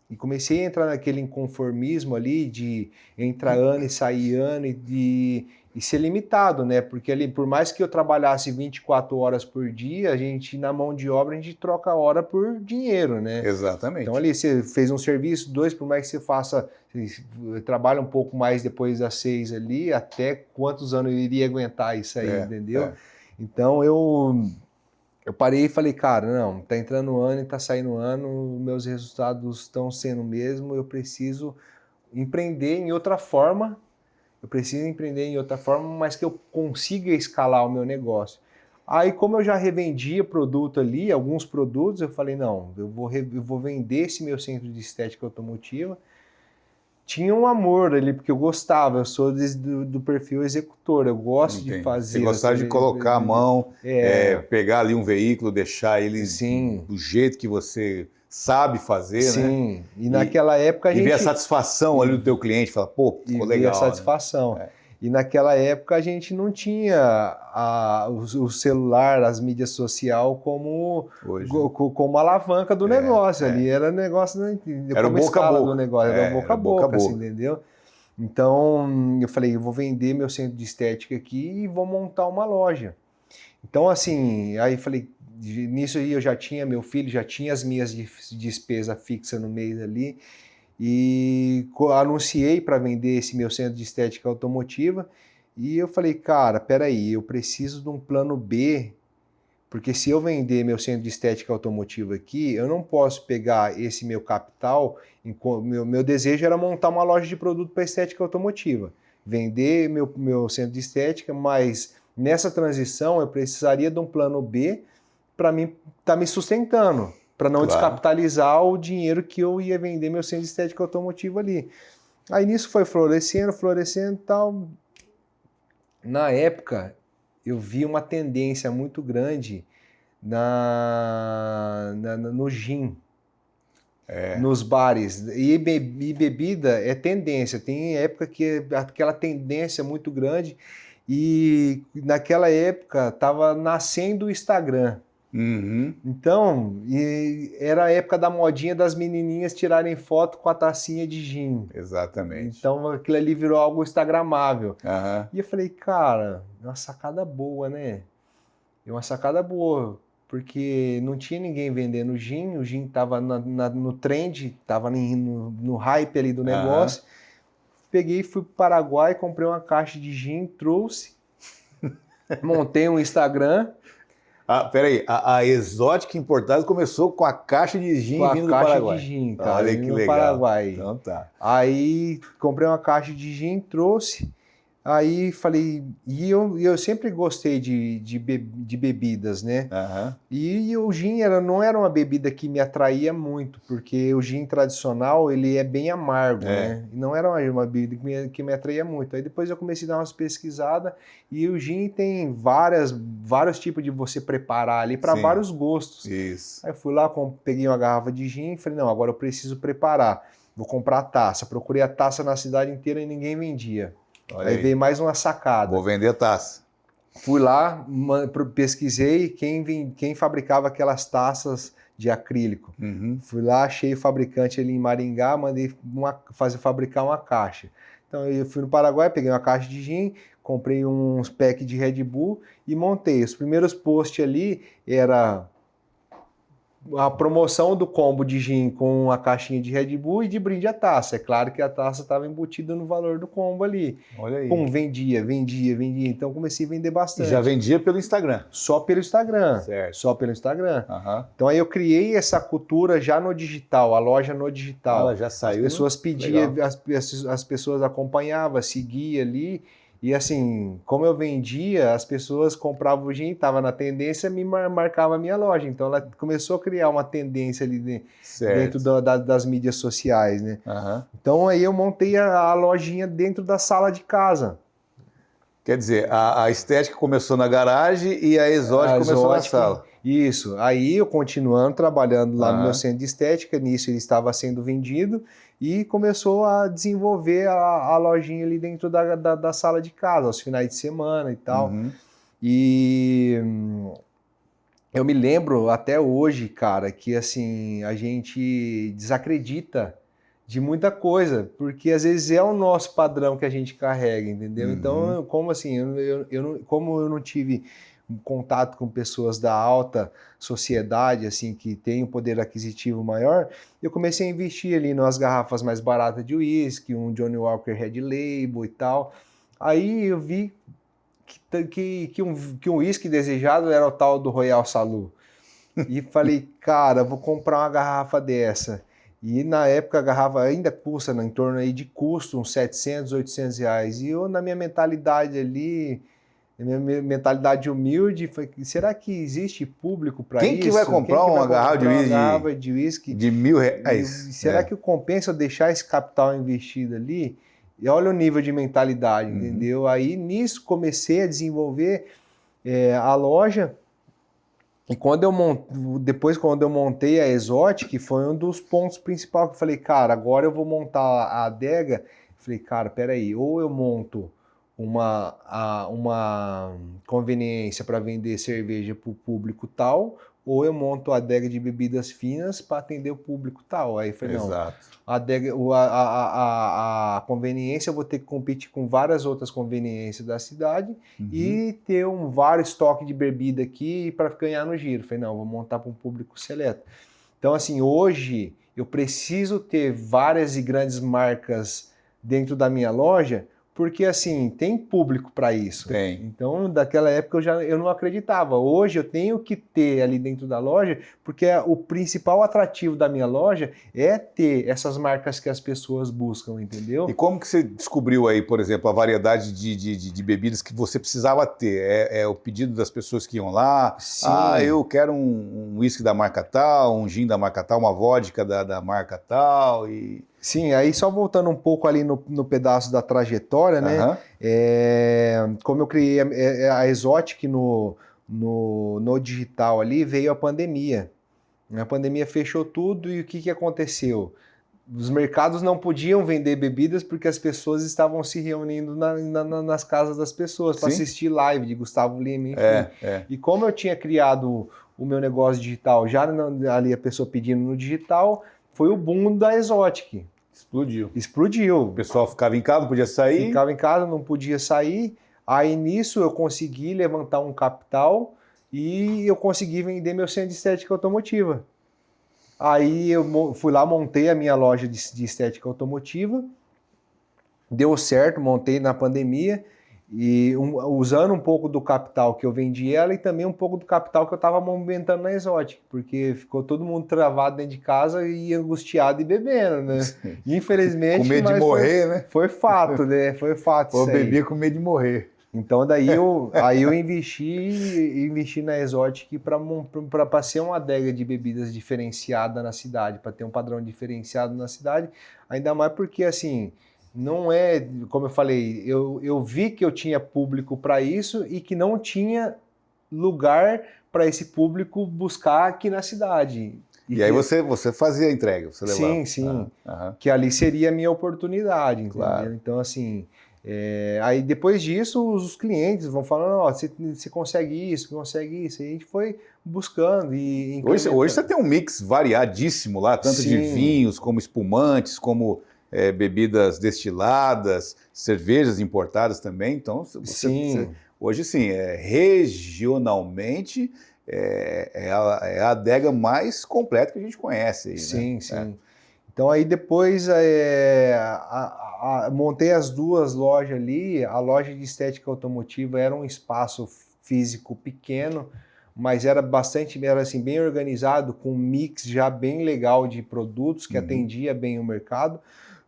B: e comecei a entrar naquele inconformismo ali de entrar ano e sair ano e ser limitado, né? Porque ali, por mais que eu trabalhasse 24 horas por dia, a gente, na mão de obra, a gente troca hora por dinheiro, né?
A: Exatamente.
B: Então ali, você fez um serviço, 2, por mais que você faça, você trabalha um pouco mais depois das 6 ali, até quantos anos eu iria aguentar isso aí, entendeu? Então eu parei e falei, cara, não, tá entrando ano e tá saindo ano, meus resultados estão sendo o mesmo, eu preciso empreender em outra forma, mas que eu consiga escalar o meu negócio. Aí, como eu já revendia produto ali, alguns produtos, eu falei, não, eu vou vender esse meu centro de estética automotiva. Tinha um amor ali, porque eu gostava, eu sou do perfil executor, eu gosto de fazer...
A: Você gostava de colocar a mão, pegar ali um veículo, deixar ele do jeito que você sabe fazer, né?
B: Sim, e naquela época a gente...
A: E ver a satisfação ali do teu cliente, falar, pô, ficou legal.
B: E a satisfação.
A: Né?
B: E naquela época a gente não tinha o celular, as mídias sociais como alavanca do negócio. Ali era negócio,
A: era
B: como
A: boca a boca
B: do negócio, era boca a boca, assim, entendeu? Então eu falei, eu vou vender meu centro de estética aqui e vou montar uma loja. Então assim, aí falei, nisso aí eu já tinha meu filho, já tinha as minhas despesas fixas no mês ali, e anunciei para vender esse meu centro de estética automotiva, e eu falei, cara, peraí, eu preciso de um plano B, porque se eu vender meu centro de estética automotiva aqui, eu não posso pegar esse meu capital, meu desejo era montar uma loja de produto para estética automotiva, vender meu centro de estética, mas nessa transição eu precisaria de um plano B para mim estar me sustentando, para não descapitalizar o dinheiro que eu ia vender meu centro de estética automotiva ali. Aí nisso foi florescendo e tal. Na época, eu vi uma tendência muito grande no gin, nos bares. E bebida é tendência. Tem época que é aquela tendência muito grande, e naquela época estava nascendo o Instagram.
A: Uhum.
B: Então, era a época da modinha das menininhas tirarem foto com a tacinha de gin.
A: Exatamente.
B: Então, aquilo ali virou algo instagramável.
A: Uhum.
B: E eu falei, cara, é uma sacada boa, né? É uma sacada boa, porque não tinha ninguém vendendo gin, o gin estava no trend, estava no hype ali do negócio. Peguei, fui para o Paraguai, comprei uma caixa de gin, trouxe, montei um Instagram.
A: Peraí, a Exótica Importados começou com a caixa de gin vindo do Paraguai.
B: Com a caixa de gin, cara.
A: Olha que legal.
B: Paraguai.
A: Então tá.
B: Aí comprei uma caixa de gin, trouxe. Aí falei, e eu sempre gostei de bebidas, né?
A: Uhum.
B: E o gin não era uma bebida que me atraía muito, porque o gin tradicional, ele é bem amargo, né? E não era uma bebida que me atraía muito. Aí depois eu comecei a dar umas pesquisadas, e o gin tem vários tipos de você preparar ali para vários gostos.
A: Isso.
B: Aí eu fui lá, peguei uma garrafa de gin e falei, não, agora eu preciso preparar. Vou comprar a taça. Procurei a taça na cidade inteira e ninguém vendia. Aí veio mais uma sacada.
A: Vou vender a taça.
B: Fui lá, pesquisei quem fabricava aquelas taças de acrílico.
A: Uhum.
B: Fui lá, achei o fabricante ali em Maringá, mandei fabricar uma caixa. Então eu fui no Paraguai, peguei uma caixa de gin, comprei uns packs de Red Bull e montei. Os primeiros posts ali era a promoção do combo de gin com a caixinha de Red Bull e de brinde a taça. É claro que a taça estava embutida no valor do combo ali.
A: Olha aí.
B: Pum, vendia. Então comecei a vender bastante.
A: E já vendia pelo Instagram?
B: Só pelo Instagram.
A: Certo.
B: Só pelo Instagram.
A: Uhum.
B: Então aí eu criei essa cultura já no digital, a loja no digital.
A: Ela já saiu.
B: As pessoas pediam, as pessoas acompanhavam, seguiam ali. E assim, como eu vendia, as pessoas compravam o gin, estava na tendência, me marcava a minha loja. Então ela começou a criar uma tendência ali dentro das mídias sociais, né?
A: Uhum.
B: Então aí eu montei a lojinha dentro da sala de casa.
A: Quer dizer, a estética começou na garagem e a exótica começou na sala.
B: Isso. Aí eu continuando trabalhando lá no meu centro de estética, nisso ele estava sendo vendido, e começou a desenvolver a lojinha ali dentro da sala de casa, aos finais de semana e tal.
A: Uhum.
B: E eu me lembro até hoje, cara, que assim, a gente desacredita de muita coisa, porque às vezes é o nosso padrão que a gente carrega, entendeu? Então, como assim, como eu não tive contato com pessoas da alta sociedade, assim, que tem um poder aquisitivo maior, eu comecei a investir ali nas garrafas mais baratas de uísque, um Johnny Walker Red Label e tal. Aí eu vi que um uísque desejado era o tal do Royal Salud. E falei, cara, vou comprar uma garrafa dessa. E na época a garrafa ainda custa, em torno aí de custo, uns 700, 800 reais. E eu, na minha mentalidade ali, minha mentalidade humilde, foi: será que existe público para isso?
A: Quem que vai comprar uma garrafa
B: de uísque
A: de R$1.000?
B: Será que compensa eu deixar esse capital investido ali? E olha o nível de mentalidade, entendeu? Aí nisso comecei a desenvolver a loja. E quando eu montei a Exótica, que foi um dos pontos principais que eu falei, cara, agora eu vou montar a adega. Eu falei, cara, peraí, ou eu monto uma conveniência para vender cerveja para o público tal, ou eu monto a adega de bebidas finas para atender o público tal. Aí eu falei, não, a conveniência eu vou ter que competir com várias outras conveniências da cidade e ter vários estoque de bebida aqui para ganhar no giro. Eu falei, não, vou montar para um público seleto. Então, assim, hoje eu preciso ter várias e grandes marcas dentro da minha loja, porque, assim, tem público para isso.
A: Tem.
B: Então, daquela época eu não acreditava. Hoje eu tenho que ter ali dentro da loja, porque o principal atrativo da minha loja é ter essas marcas que as pessoas buscam, entendeu?
A: E como que você descobriu aí, por exemplo, a variedade de bebidas que você precisava ter? É o pedido das pessoas que iam lá?
B: Sim.
A: Eu quero um whisky da marca tal, um gin da marca tal, uma vodka da marca tal e...
B: Sim, aí só voltando um pouco ali no pedaço da trajetória, né? Como eu criei a Exotic no digital ali, veio a pandemia. A pandemia fechou tudo e o que aconteceu? Os mercados não podiam vender bebidas porque as pessoas estavam se reunindo nas casas das pessoas para assistir live de Gustavo Lima, enfim. E como eu tinha criado o meu negócio digital, já ali a pessoa pedindo no digital, foi o boom da Exotic. Explodiu.
A: O pessoal ficava em casa, não podia sair?
B: Ficava em casa, não podia sair. Aí nisso eu consegui levantar um capital e eu consegui vender meu centro de estética automotiva. Aí eu fui lá, montei a minha loja de estética automotiva. Deu certo, montei na pandemia. E usando um pouco do capital que eu vendi ela e também um pouco do capital que eu estava movimentando na Exotic, porque ficou todo mundo travado dentro de casa e angustiado e bebendo, né? Infelizmente...
A: Com medo de morrer, né?
B: Foi fato, né? Foi fato.
A: Ou bebia com medo de morrer.
B: Então daí eu investi na Exotic para ser uma adega de bebidas diferenciada na cidade, para ter um padrão diferenciado na cidade, ainda mais porque assim... Não é, como eu falei, eu vi que eu tinha público para isso e que não tinha lugar para esse público buscar aqui na cidade.
A: E aí você fazia a entrega, você levava?
B: Sim. Que ali seria a minha oportunidade, entendeu?
A: Claro.
B: Então, assim, aí depois disso, os clientes vão falando, você consegue isso, e a gente foi buscando.
A: Hoje você tem um mix variadíssimo lá, tanto de vinhos, como espumantes, como... bebidas destiladas, cervejas importadas também, então hoje sim, regionalmente é a adega mais completa que a gente conhece. Aí,
B: sim. Então aí depois montei as duas lojas ali, a loja de estética automotiva era um espaço físico pequeno, mas era assim, bem organizado, com um mix já bem legal de produtos que atendia bem o mercado.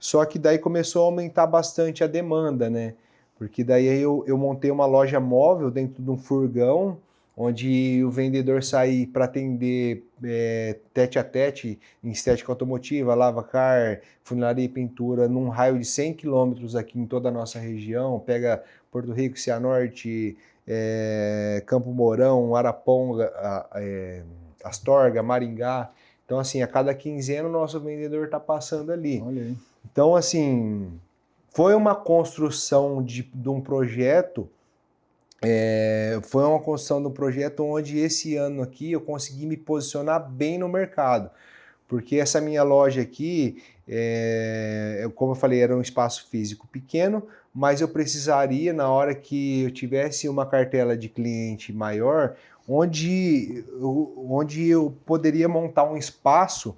B: Só que daí começou a aumentar bastante a demanda, né? Porque daí eu montei uma loja móvel dentro de um furgão, onde o vendedor saía para atender tete a tete em estética automotiva, lavacar, funilaria e pintura, num raio de 100 quilômetros aqui em toda a nossa região. Pega Porto Rico, Cianorte, Campo Mourão, Araponga, Astorga, Maringá. Então, assim, a cada quinzena o nosso vendedor está passando ali.
A: Olha aí.
B: Então, assim, foi uma construção de um projeto, onde esse ano aqui eu consegui me posicionar bem no mercado. Porque essa minha loja aqui, como eu falei, era um espaço físico pequeno, mas eu precisaria, na hora que eu tivesse uma cartela de cliente maior, onde eu poderia montar um espaço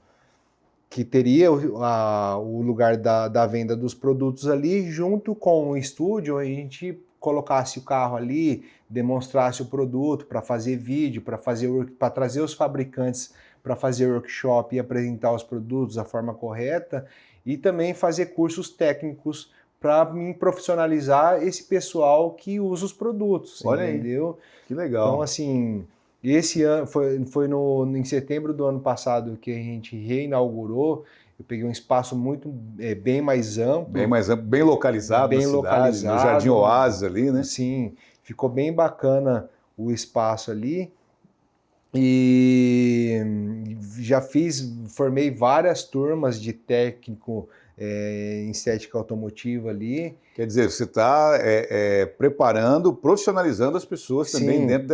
B: que teria o lugar da venda dos produtos ali, junto com o estúdio, a gente colocasse o carro ali, demonstrasse o produto para fazer vídeo, para trazer os fabricantes para fazer workshop e apresentar os produtos da forma correta, e também fazer cursos técnicos para me profissionalizar esse pessoal que usa os produtos.
A: Olha
B: entendeu?
A: Aí, que legal.
B: Então, assim... Esse ano foi em setembro do ano passado que a gente reinaugurou. Eu peguei um espaço bem mais amplo.
A: Bem localizado na cidade, no Jardim Oásis ali, né?
B: Sim, ficou bem bacana o espaço ali. E já formei várias turmas de técnico em estética automotiva ali.
A: Quer dizer, você está preparando, profissionalizando as pessoas também dentro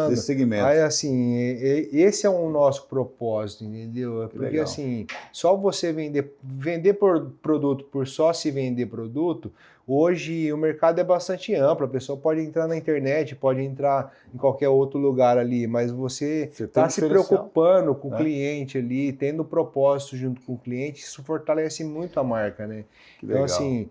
A: desse segmento.
B: Aí, assim, esse é o nosso propósito, entendeu? Porque, legal. Assim, só você vender produto por só se vender produto, hoje o mercado é bastante amplo, a pessoa pode entrar na internet, pode entrar em qualquer outro lugar ali, mas você está se preocupando com o cliente ali, tendo propósito junto com o cliente, isso fortalece muito a marca, né?
A: Que legal.
B: Então, assim,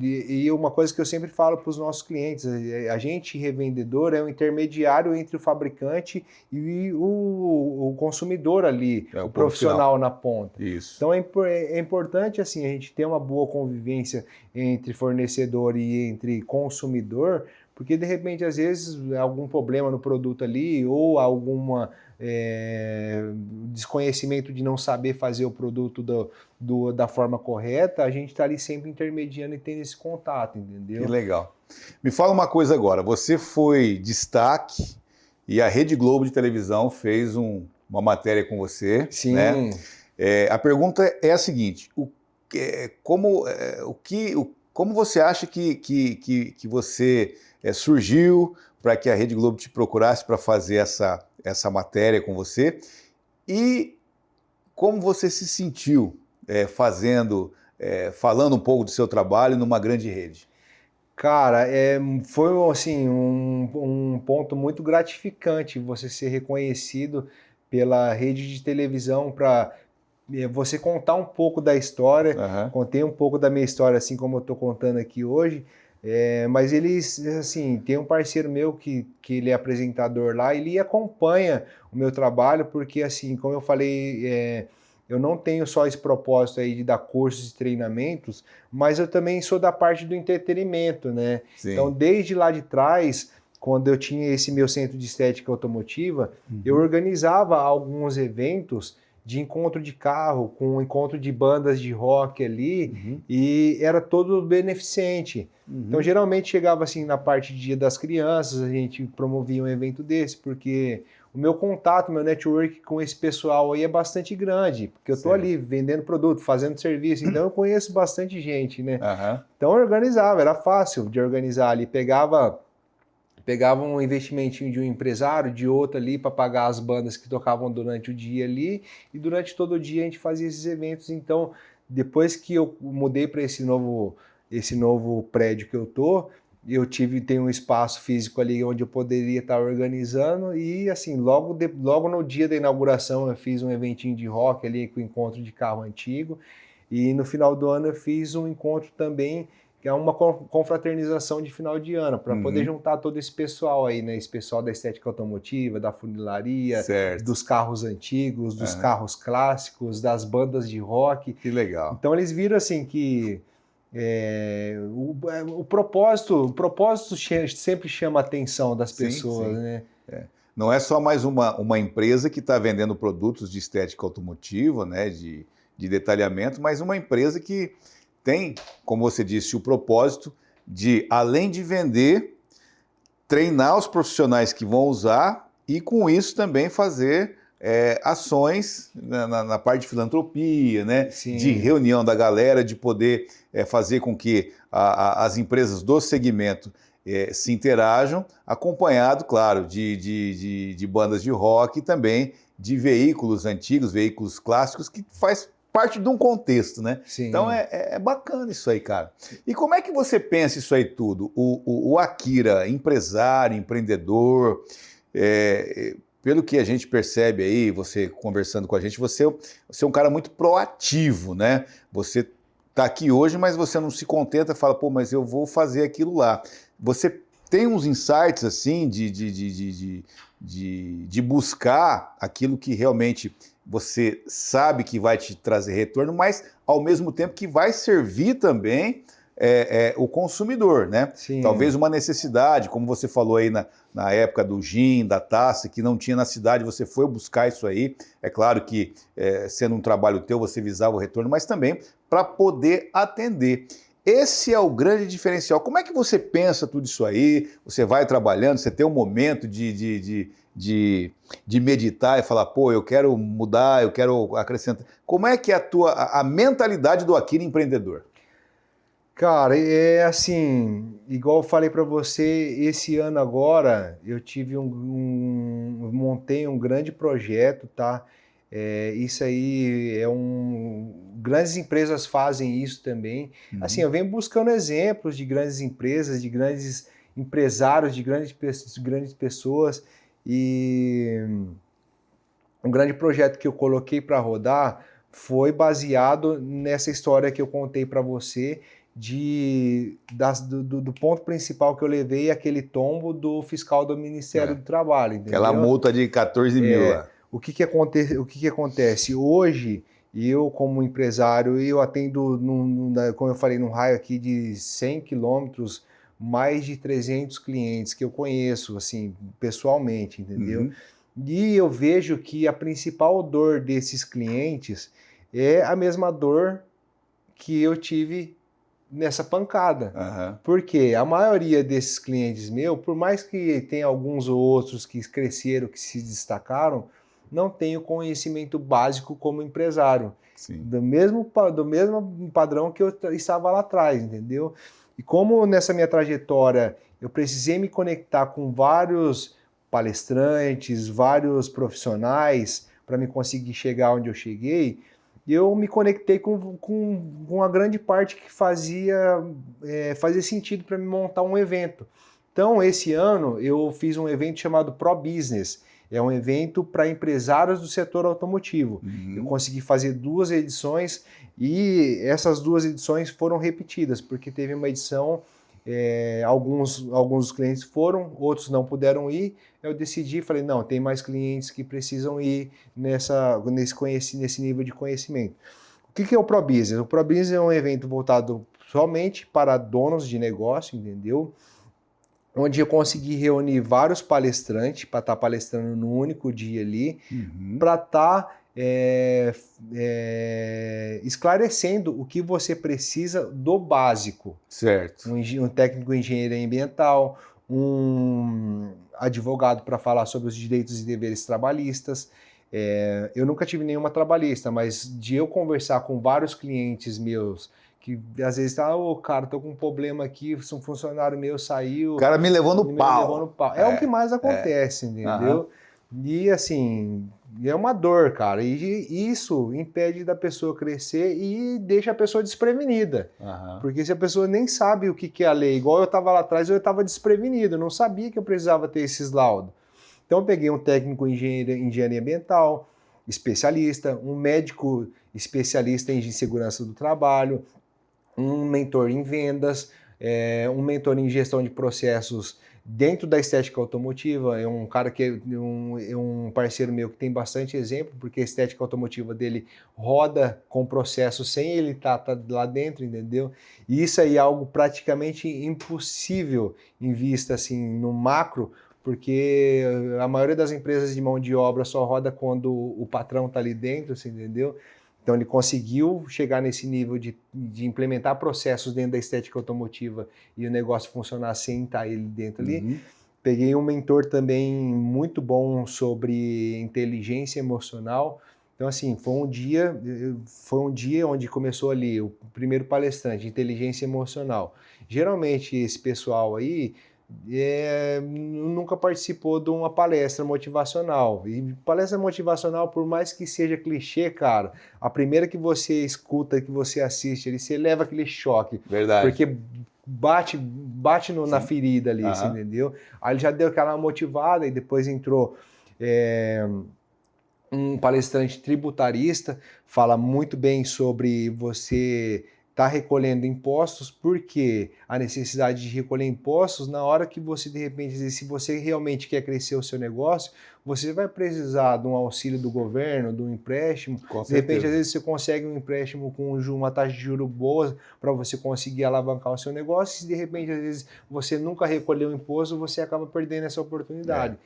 B: e uma coisa que eu sempre falo para os nossos clientes, a gente revendedor é um intermediário entre o fabricante e o consumidor ali, o profissional na ponta.
A: Isso.
B: Então é importante assim a gente ter uma boa convivência entre fornecedor e entre consumidor, porque de repente às vezes algum problema no produto ali ou alguma desconhecimento de não saber fazer o produto da forma correta, a gente está ali sempre intermediando e tendo esse contato, entendeu?
A: Que legal. Me fala uma coisa agora, você foi destaque e a Rede Globo de televisão fez uma matéria com você.
B: Sim.
A: Né? A pergunta é a seguinte, como você acha que você surgiu para que a Rede Globo te procurasse para fazer essa matéria com você e como você se sentiu falando um pouco do seu trabalho numa grande rede?
B: Cara, foi assim, um ponto muito gratificante você ser reconhecido pela rede de televisão para você contar um pouco da história.
A: Uhum.
B: Contei um pouco da minha história, assim como eu estou contando aqui hoje, mas eles, assim, tem um parceiro meu que ele é apresentador lá, ele acompanha o meu trabalho, porque assim, como eu falei, eu não tenho só esse propósito aí de dar cursos e treinamentos, mas eu também sou da parte do entretenimento, né?
A: Sim.
B: Então, desde lá de trás, quando eu tinha esse meu centro de estética automotiva, eu organizava alguns eventos de encontro de carro, com encontro de bandas de rock ali, e era todo beneficente. Então, geralmente chegava assim na parte de Dia das Crianças, a gente promovia um evento desse, porque o meu contato, meu network com esse pessoal aí é bastante grande, porque eu tô ali vendendo produto, fazendo serviço, então eu conheço bastante gente, né? Então eu organizava, era fácil de organizar ali, pegava um investimentinho de um empresário, de outro ali para pagar as bandas que tocavam durante o dia ali, e durante todo o dia a gente fazia esses eventos. Então, depois que eu mudei para esse novo prédio que eu tenho um espaço físico ali onde eu poderia estar organizando, e assim, logo no dia da inauguração eu fiz um eventinho de rock ali com encontro de carro antigo, e no final do ano eu fiz um encontro também, que é uma confraternização de final de ano, para poder juntar todo esse pessoal aí, né? Esse pessoal da estética automotiva, da funilaria, dos carros antigos, dos carros clássicos, das bandas de rock.
A: Que legal.
B: Então eles viram assim que o propósito sempre chama a atenção das pessoas, né?
A: Não é só mais uma empresa que está vendendo produtos de estética automotiva, né? De detalhamento, mas uma empresa que tem, como você disse, o propósito de, além de vender, treinar os profissionais que vão usar e, com isso, também fazer ações na parte de filantropia, né? De reunião da galera, de poder fazer com que as empresas do segmento se interajam, acompanhado, claro, de bandas de rock e também de veículos antigos, veículos clássicos, que faz parte de um contexto, né?
B: Sim.
A: Então é bacana isso aí, cara. E como é que você pensa isso aí tudo? O Akira, empresário, empreendedor, pelo que a gente percebe aí, você conversando com a gente, você é um cara muito proativo, né? Você está aqui hoje, mas você não se contenta e fala, pô, mas eu vou fazer aquilo lá. Você tem uns insights assim de buscar aquilo que realmente você sabe que vai te trazer retorno, mas ao mesmo tempo que vai servir também o consumidor, né?
B: Sim.
A: Talvez uma necessidade, como você falou aí na época do gin, da taça, que não tinha na cidade, você foi buscar isso aí. É claro que sendo um trabalho teu, você visava o retorno, mas também para poder atender. Esse é o grande diferencial. Como é que você pensa tudo isso aí? Você vai trabalhando, você tem um momento de de meditar e falar, pô, eu quero mudar, eu quero acrescentar. Como é que é a mentalidade do Akira empreendedor?
B: Cara, é assim, igual eu falei para você, esse ano agora eu tive montei um grande projeto, tá? Isso aí grandes empresas fazem isso também. Assim, eu venho buscando exemplos de grandes empresas, de grandes empresários, de grandes pessoas, e um grande projeto que eu coloquei para rodar foi baseado nessa história que eu contei para você, do ponto principal que eu levei, aquele tombo do fiscal do Ministério do Trabalho, entendeu?
A: Aquela multa de 14 mil lá.
B: O que acontece? Hoje, eu como empresário, eu atendo, como eu falei, num raio aqui de 100 quilômetros, mais de 300 clientes que eu conheço, assim, pessoalmente, entendeu? E eu vejo que a principal dor desses clientes é a mesma dor que eu tive nessa pancada. Porque a maioria desses clientes meus, por mais que tenha alguns ou outros que cresceram, que se destacaram, não tem o conhecimento básico como empresário.
A: Sim.
B: Do mesmo padrão que eu estava lá atrás, entendeu? E como nessa minha trajetória eu precisei me conectar com vários palestrantes, vários profissionais para me conseguir chegar onde eu cheguei, eu me conectei com uma grande parte que fazia sentido para me montar um evento. Então, esse ano eu fiz um evento chamado Pro Business. É um evento para empresários do setor automotivo. Eu consegui fazer 2 edições e essas 2 edições foram repetidas, porque teve uma edição, alguns dos clientes foram, outros não puderam ir. Eu decidi, falei, não, tem mais clientes que precisam ir nesse nível de conhecimento. O que é o Pro Business? O Pro Business é um evento voltado somente para donos de negócio, entendeu? Onde eu consegui reunir vários palestrantes para estar palestrando num único dia ali, para estar esclarecendo o que você precisa do básico.
A: Certo.
B: Um técnico em engenharia ambiental, um advogado para falar sobre os direitos e deveres trabalhistas. Eu nunca tive nenhuma trabalhista, mas de eu conversar com vários clientes meus que às vezes cara, tô com um problema aqui, um funcionário meu saiu...
A: O cara me levou no pau.
B: É o que mais acontece, entendeu? E assim, é uma dor, cara, e isso impede da pessoa crescer e deixa a pessoa desprevenida. Porque se a pessoa nem sabe o que é a lei, igual eu estava lá atrás, eu estava desprevenido, eu não sabia que eu precisava ter esses laudos. Então eu peguei um técnico em engenharia ambiental, especialista, um médico especialista em segurança do trabalho, um mentor em vendas, um mentor em gestão de processos dentro da estética automotiva. É um cara que é um parceiro meu que tem bastante exemplo, porque a estética automotiva dele roda com processo sem ele estar lá dentro, entendeu? E isso aí é algo praticamente impossível em vista assim no macro, porque a maioria das empresas de mão de obra só roda quando o patrão está ali dentro, assim, entendeu? Então ele conseguiu chegar nesse nível de implementar processos dentro da estética automotiva e o negócio funcionar sem estar ele dentro ali. Peguei um mentor também muito bom sobre inteligência emocional. Então assim, foi um dia onde começou ali o primeiro palestrante, inteligência emocional. Geralmente esse pessoal aí nunca participou de uma palestra motivacional. E palestra motivacional, por mais que seja clichê, cara, a primeira que você escuta, que você assiste ali, você leva aquele choque.
A: Verdade.
B: Porque bate na ferida ali, você entendeu? Aí ele já deu aquela motivada e depois entrou um palestrante tributarista, fala muito bem sobre você está recolhendo impostos, porque a necessidade de recolher impostos, na hora que você, de repente, se você realmente quer crescer o seu negócio, você vai precisar de um auxílio do governo, de um empréstimo. De repente, às vezes, você consegue um empréstimo com uma taxa de juros boa para você conseguir alavancar o seu negócio. E se, de repente, às vezes, você nunca recolheu o imposto, você acaba perdendo essa oportunidade.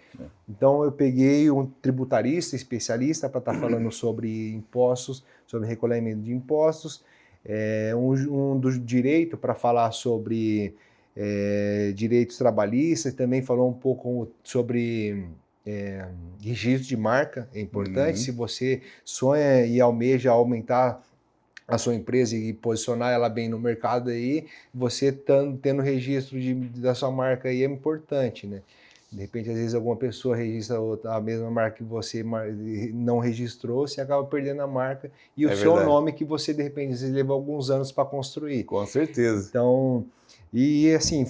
B: Então, eu peguei um tributarista, especialista, para estar falando sobre impostos, sobre recolhimento de impostos. Um do direito para falar sobre direitos trabalhistas, também falou um pouco sobre registro de marca é importante. Se você sonha e almeja aumentar a sua empresa e posicionar ela bem no mercado aí, você tendo registro da sua marca aí é importante, né? De repente, às vezes, alguma pessoa registra a mesma marca que você não registrou, você acaba perdendo a marca e o seu nome que você, de repente, levou alguns anos para construir.
A: Com certeza.
B: Então, e assim,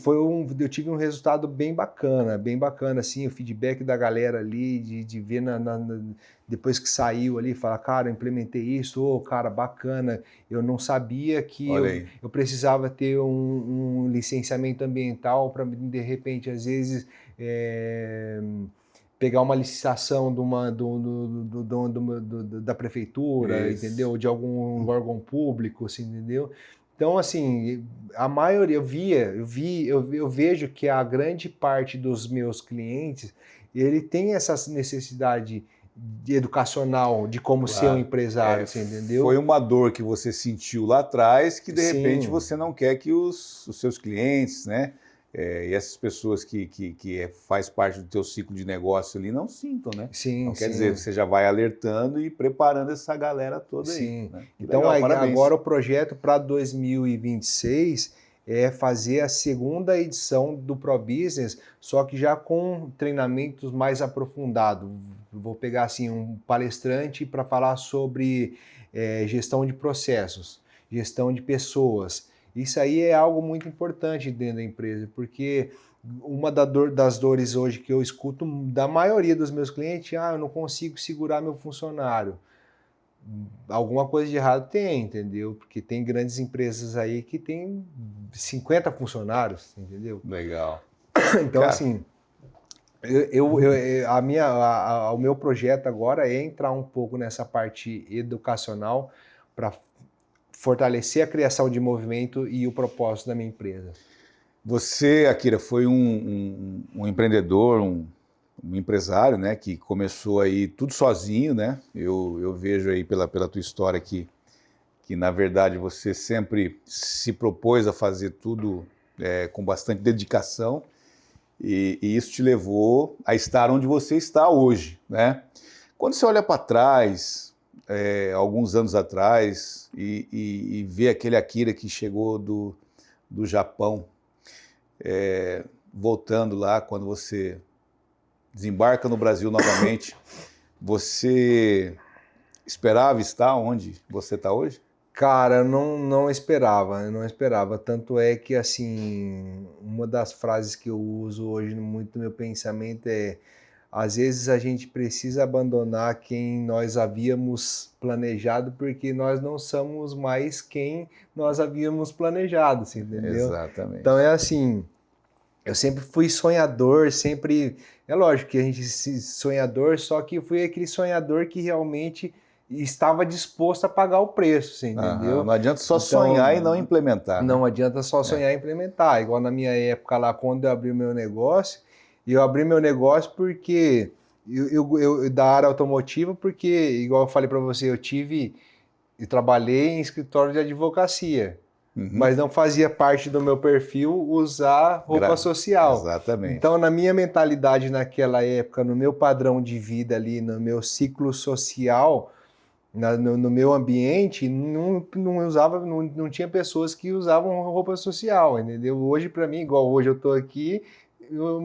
B: eu tive um resultado bem bacana, assim, o feedback da galera ali, de ver depois que saiu ali, falar, cara, eu implementei isso, cara, bacana, eu não sabia que eu precisava ter um licenciamento ambiental para, de repente, às vezes, pegar uma licitação da prefeitura, entendeu? De algum órgão público, assim, entendeu? Então, assim, a maioria, eu vejo que a grande parte dos meus clientes, ele tem essa necessidade educacional de como ser um empresário, você entendeu?
A: Foi uma dor que você sentiu lá atrás que, de repente, você não quer que os seus clientes, né? E essas pessoas que faz parte do teu ciclo de negócio ali não sintam, né? Então, quer dizer, você já vai alertando e preparando essa galera toda aí. Né?
B: Então, legal, agora o projeto para 2026 é fazer a segunda edição do Pro Business, só que já com treinamentos mais aprofundados. Vou pegar assim um palestrante para falar sobre gestão de processos, gestão de pessoas. Isso aí é algo muito importante dentro da empresa, porque uma das dores hoje que eu escuto da maioria dos meus clientes, eu não consigo segurar meu funcionário. Alguma coisa de errado tem, entendeu? Porque tem grandes empresas aí que tem 50 funcionários, entendeu?
A: Legal.
B: Então, cara, assim, o meu projeto agora é entrar um pouco nessa parte educacional para fortalecer a criação de movimento e o propósito da minha empresa.
A: Você, Akira, foi um empreendedor, um empresário, né, que começou aí tudo sozinho, né? Eu vejo aí pela tua história que na verdade você sempre se propôs a fazer tudo com bastante dedicação e isso te levou a estar onde você está hoje, né? Quando você olha para trás, alguns anos atrás, e vê aquele Akira que chegou do Japão, voltando lá, quando você desembarca no Brasil novamente, você esperava estar onde você está hoje?
B: Cara, eu não esperava. Tanto é que, assim, uma das frases que eu uso hoje muito no meu pensamento é: às vezes a gente precisa abandonar quem nós havíamos planejado porque nós não somos mais quem nós havíamos planejado, assim, entendeu?
A: Exatamente.
B: Então é assim, eu sempre fui sonhador, sempre... É lógico que a gente sonhador, só que fui aquele sonhador que realmente estava disposto a pagar o preço, assim, entendeu?
A: Não adianta só sonhar e não implementar.
B: Não adianta só sonhar e implementar. Igual na minha época lá, quando eu abri o meu negócio, porque eu da área automotiva, porque, igual eu falei para você, eu trabalhei em escritório de advocacia, mas não fazia parte do meu perfil usar roupa social.
A: Exatamente.
B: Então, na minha mentalidade naquela época, no meu padrão de vida ali, no meu ciclo social, no meu ambiente, não tinha pessoas que usavam roupa social, entendeu? Hoje, para mim, igual hoje eu tô aqui,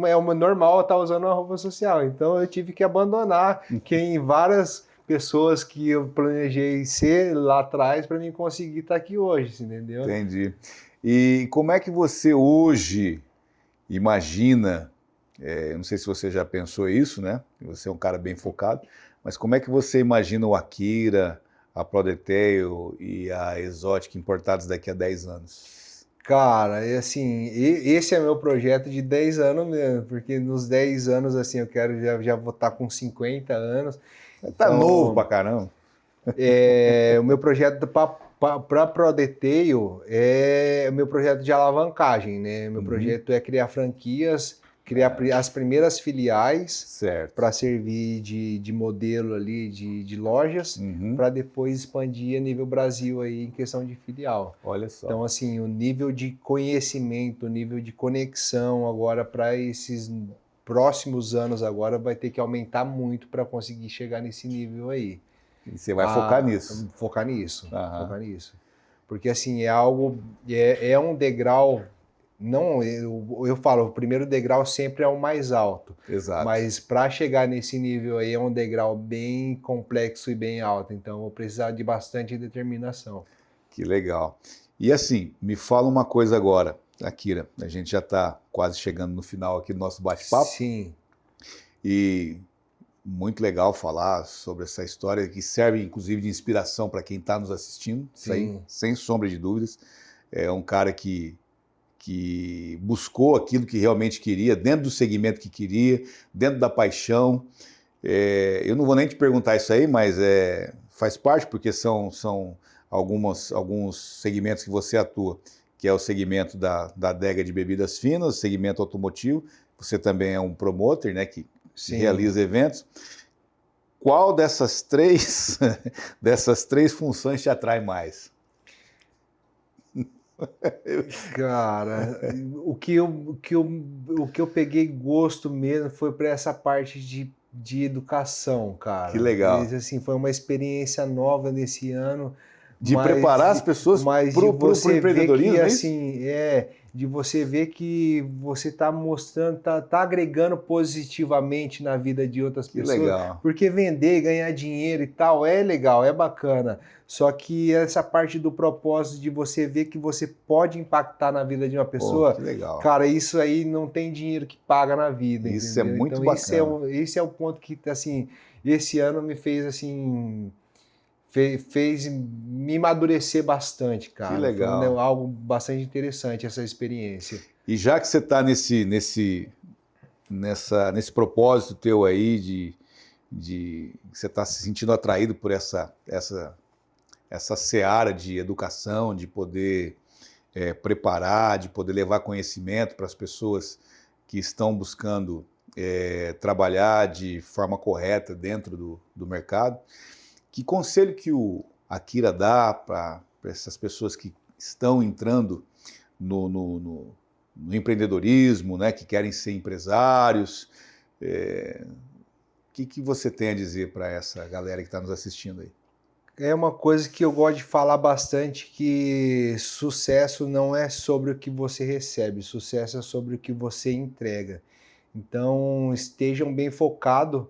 B: é uma normal estar usando uma roupa social. Então eu tive que abandonar várias pessoas que eu planejei ser lá atrás para mim conseguir estar aqui hoje, entendeu?
A: Entendi. E como é que você hoje imagina, eu não sei se você já pensou isso, né? Você é um cara bem focado, mas como é que você imagina o Akira, a Prodetail e a Exotic importados daqui a 10 anos?
B: Cara, assim, esse é meu projeto de 10 anos mesmo, porque nos 10 anos, assim, eu quero já vou estar com 50 anos.
A: Tá novo pra caramba.
B: O meu projeto para Prodetail é o meu projeto de alavancagem, né? Meu projeto é criar franquias, criar as primeiras filiais para servir de modelo ali de lojas, para depois expandir a nível Brasil aí em questão de filial.
A: Olha só.
B: Então, assim, o nível de conhecimento, o nível de conexão agora para esses próximos anos agora vai ter que aumentar muito para conseguir chegar nesse nível aí.
A: E você vai focar nisso?
B: Focar nisso, focar nisso. Porque assim, é um degrau, não, eu falo, o primeiro degrau sempre é o mais alto.
A: Exato.
B: Mas para chegar nesse nível aí é um degrau bem complexo e bem alto, então eu vou precisar de bastante determinação.
A: Que legal. E assim, me fala uma coisa agora, Akira, a gente já está quase chegando no final aqui do nosso bate-papo.
B: Sim.
A: E muito legal falar sobre essa história que serve inclusive de inspiração para quem está nos assistindo, sem sombra de dúvidas. É um cara que buscou aquilo que realmente queria, dentro do segmento que queria, dentro da paixão. Eu não vou nem te perguntar isso aí, mas faz parte, porque são alguns segmentos que você atua, que é o segmento da adega de bebidas finas, o segmento automotivo. Você também é um promotor, né, que realiza eventos. Qual dessas três funções te atrai mais?
B: Cara, o que eu peguei gosto mesmo foi para essa parte de educação, cara.
A: Que legal.
B: Assim, foi uma experiência nova nesse ano.
A: De preparar as pessoas para o empreendedorismo,
B: que, assim, de você ver que você está mostrando, tá agregando positivamente na vida de outras pessoas.
A: Que legal.
B: Porque vender, ganhar dinheiro e tal é legal, é bacana. Só que essa parte do propósito de você ver que você pode impactar na vida de uma pessoa,
A: que legal.
B: Cara, isso aí não tem dinheiro que paga na vida.
A: Isso
B: entendeu?
A: É muito
B: então,
A: bacana.
B: Esse é o ponto que, assim, esse ano me fez, assim... fez me amadurecer bastante, cara.
A: Que legal.
B: Foi algo bastante interessante essa experiência.
A: E já que você está nesse propósito teu aí de você está se sentindo atraído por essa seara de educação, de poder preparar, de poder levar conhecimento para as pessoas que estão buscando trabalhar de forma correta dentro do mercado, que conselho que o Akira dá para essas pessoas que estão entrando no empreendedorismo, né, que querem ser empresários? O que você tem a dizer para essa galera que está nos assistindo aí?
B: É uma coisa que eu gosto de falar bastante, que sucesso não é sobre o que você recebe, sucesso é sobre o que você entrega. Então estejam bem focados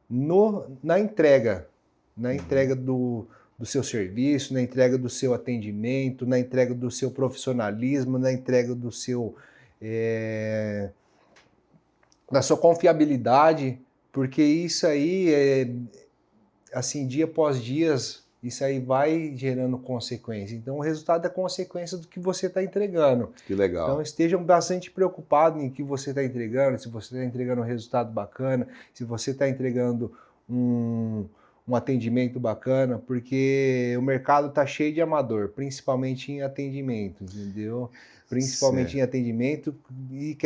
B: na entrega. Na entrega do seu serviço, na entrega do seu atendimento, na entrega do seu profissionalismo, na entrega do da sua confiabilidade, porque isso aí, assim, dia após dia, isso aí vai gerando consequência. Então, o resultado é consequência do que você está entregando.
A: Que legal.
B: Então, estejam bastante preocupados em que você está entregando, se você está entregando um resultado bacana, se você está entregando um atendimento bacana, porque o mercado está cheio de amador, principalmente em atendimento, entendeu? Principalmente em atendimento e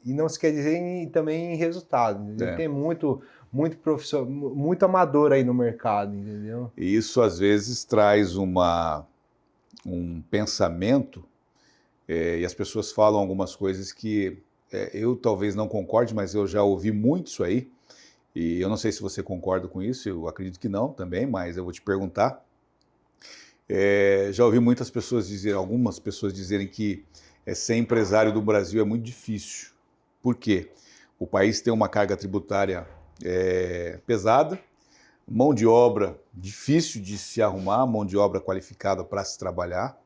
B: não se quer dizer também em resultado. Tem muito profissional, muito amador aí no mercado, entendeu?
A: E isso às vezes traz um pensamento e as pessoas falam algumas coisas que eu talvez não concorde, mas eu já ouvi muito isso aí. E eu não sei se você concorda com isso, eu acredito que não também, mas eu vou te perguntar. Já ouvi algumas pessoas dizerem que ser empresário do Brasil é muito difícil. Por quê? O país tem uma carga tributária pesada, mão de obra difícil de se arrumar, mão de obra qualificada para se trabalhar.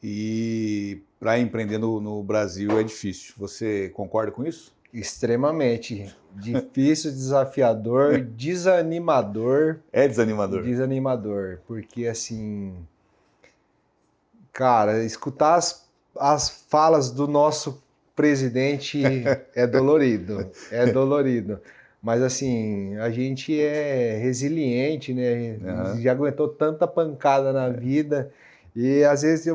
A: E para empreender no Brasil é difícil. Você concorda com isso?
B: Extremamente difícil, desafiador, desanimador.
A: É desanimador?
B: Desanimador, porque assim, cara, escutar as falas do nosso presidente é dolorido, Mas assim, a gente é resiliente, né?
A: Uhum.
B: Já aguentou tanta pancada na vida e às vezes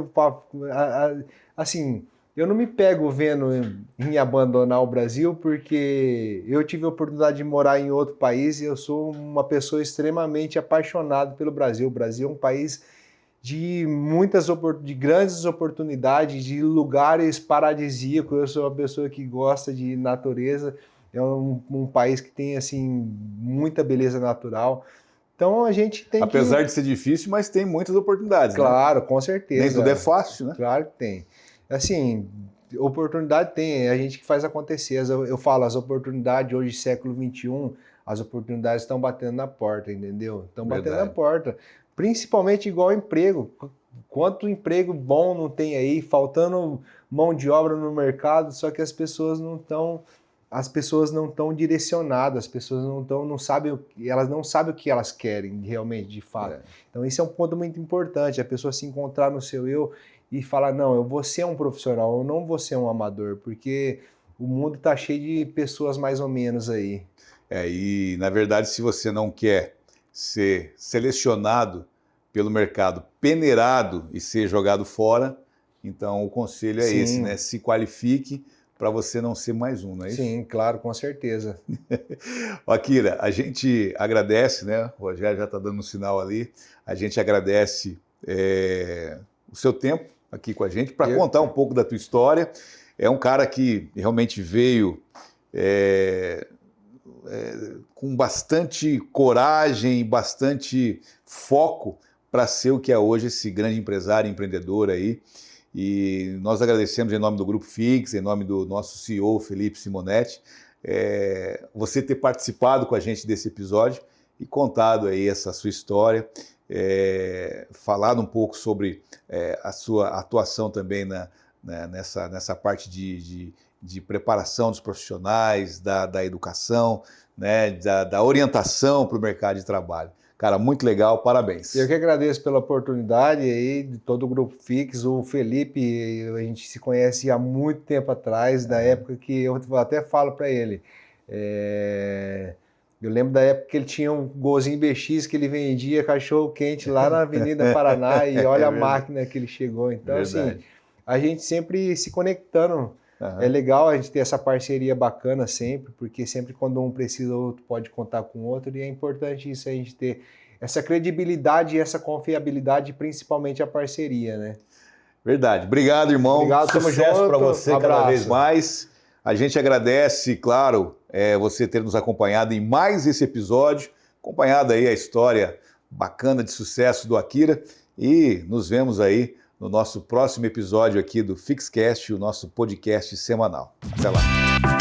B: assim, eu não me pego vendo em abandonar o Brasil, porque eu tive a oportunidade de morar em outro país e eu sou uma pessoa extremamente apaixonada pelo Brasil. O Brasil é um país de de grandes oportunidades, de lugares paradisíacos. Eu sou uma pessoa que gosta de natureza, é um país que tem assim muita beleza natural. Então a gente tem
A: Apesar de ser difícil, mas tem muitas oportunidades,
B: claro,
A: né?
B: Com certeza.
A: Nem tudo é fácil, né?
B: Claro que tem. Assim, oportunidade tem, é a gente que faz acontecer. Eu falo, as oportunidades hoje, século XXI, as oportunidades estão batendo na porta, entendeu? Estão batendo na porta. Principalmente igual emprego. Quanto emprego bom não tem aí, faltando mão de obra no mercado, só que as pessoas não estão direcionadas, as pessoas não sabem, elas não sabem o que elas querem realmente, de fato. Então esse é um ponto muito importante, a pessoa se encontrar no seu eu e falar, não, eu vou ser um profissional, eu não vou ser um amador, porque o mundo está cheio de pessoas mais ou menos aí.
A: E na verdade, se você não quer ser selecionado pelo mercado, peneirado e ser jogado fora, então o conselho é esse, né? Se qualifique para você não ser mais um, não é isso?
B: Sim, claro, com certeza.
A: Akira, a gente agradece, né? O Rogério já está dando um sinal ali, a gente agradece o seu tempo aqui com a gente para contar um pouco da tua história. É um cara que realmente veio com bastante coragem e bastante foco para ser o que é hoje esse grande empresário, empreendedor aí. E nós agradecemos em nome do Grupo Fix, em nome do nosso CEO, Felipe Simonetti, você ter participado com a gente desse episódio e contado aí essa sua história, falado um pouco sobre a sua atuação também nessa parte de preparação dos profissionais, da educação, né, da orientação para o mercado de trabalho. Cara, muito legal, parabéns.
B: Eu que agradeço pela oportunidade aí, de todo o Grupo Fix. O Felipe, a gente se conhece há muito tempo atrás, da época que eu até falo para ele. Eu lembro da época que ele tinha um golzinho BX que ele vendia cachorro quente lá na Avenida Paraná e olha a máquina que ele chegou. Então, assim, a gente sempre se conectando. É legal a gente ter essa parceria bacana sempre, porque sempre quando um precisa, o outro pode contar com o outro, e é importante isso, a gente ter essa credibilidade e essa confiabilidade, principalmente a parceria, né?
A: Verdade. Obrigado, irmão.
B: Obrigado,
A: sucesso para você cada vez mais. A gente agradece, claro, você ter nos acompanhado em mais esse episódio, acompanhado aí a história bacana de sucesso do Akira, e nos vemos aí no nosso próximo episódio aqui do Fixcast, o nosso podcast semanal. Até lá.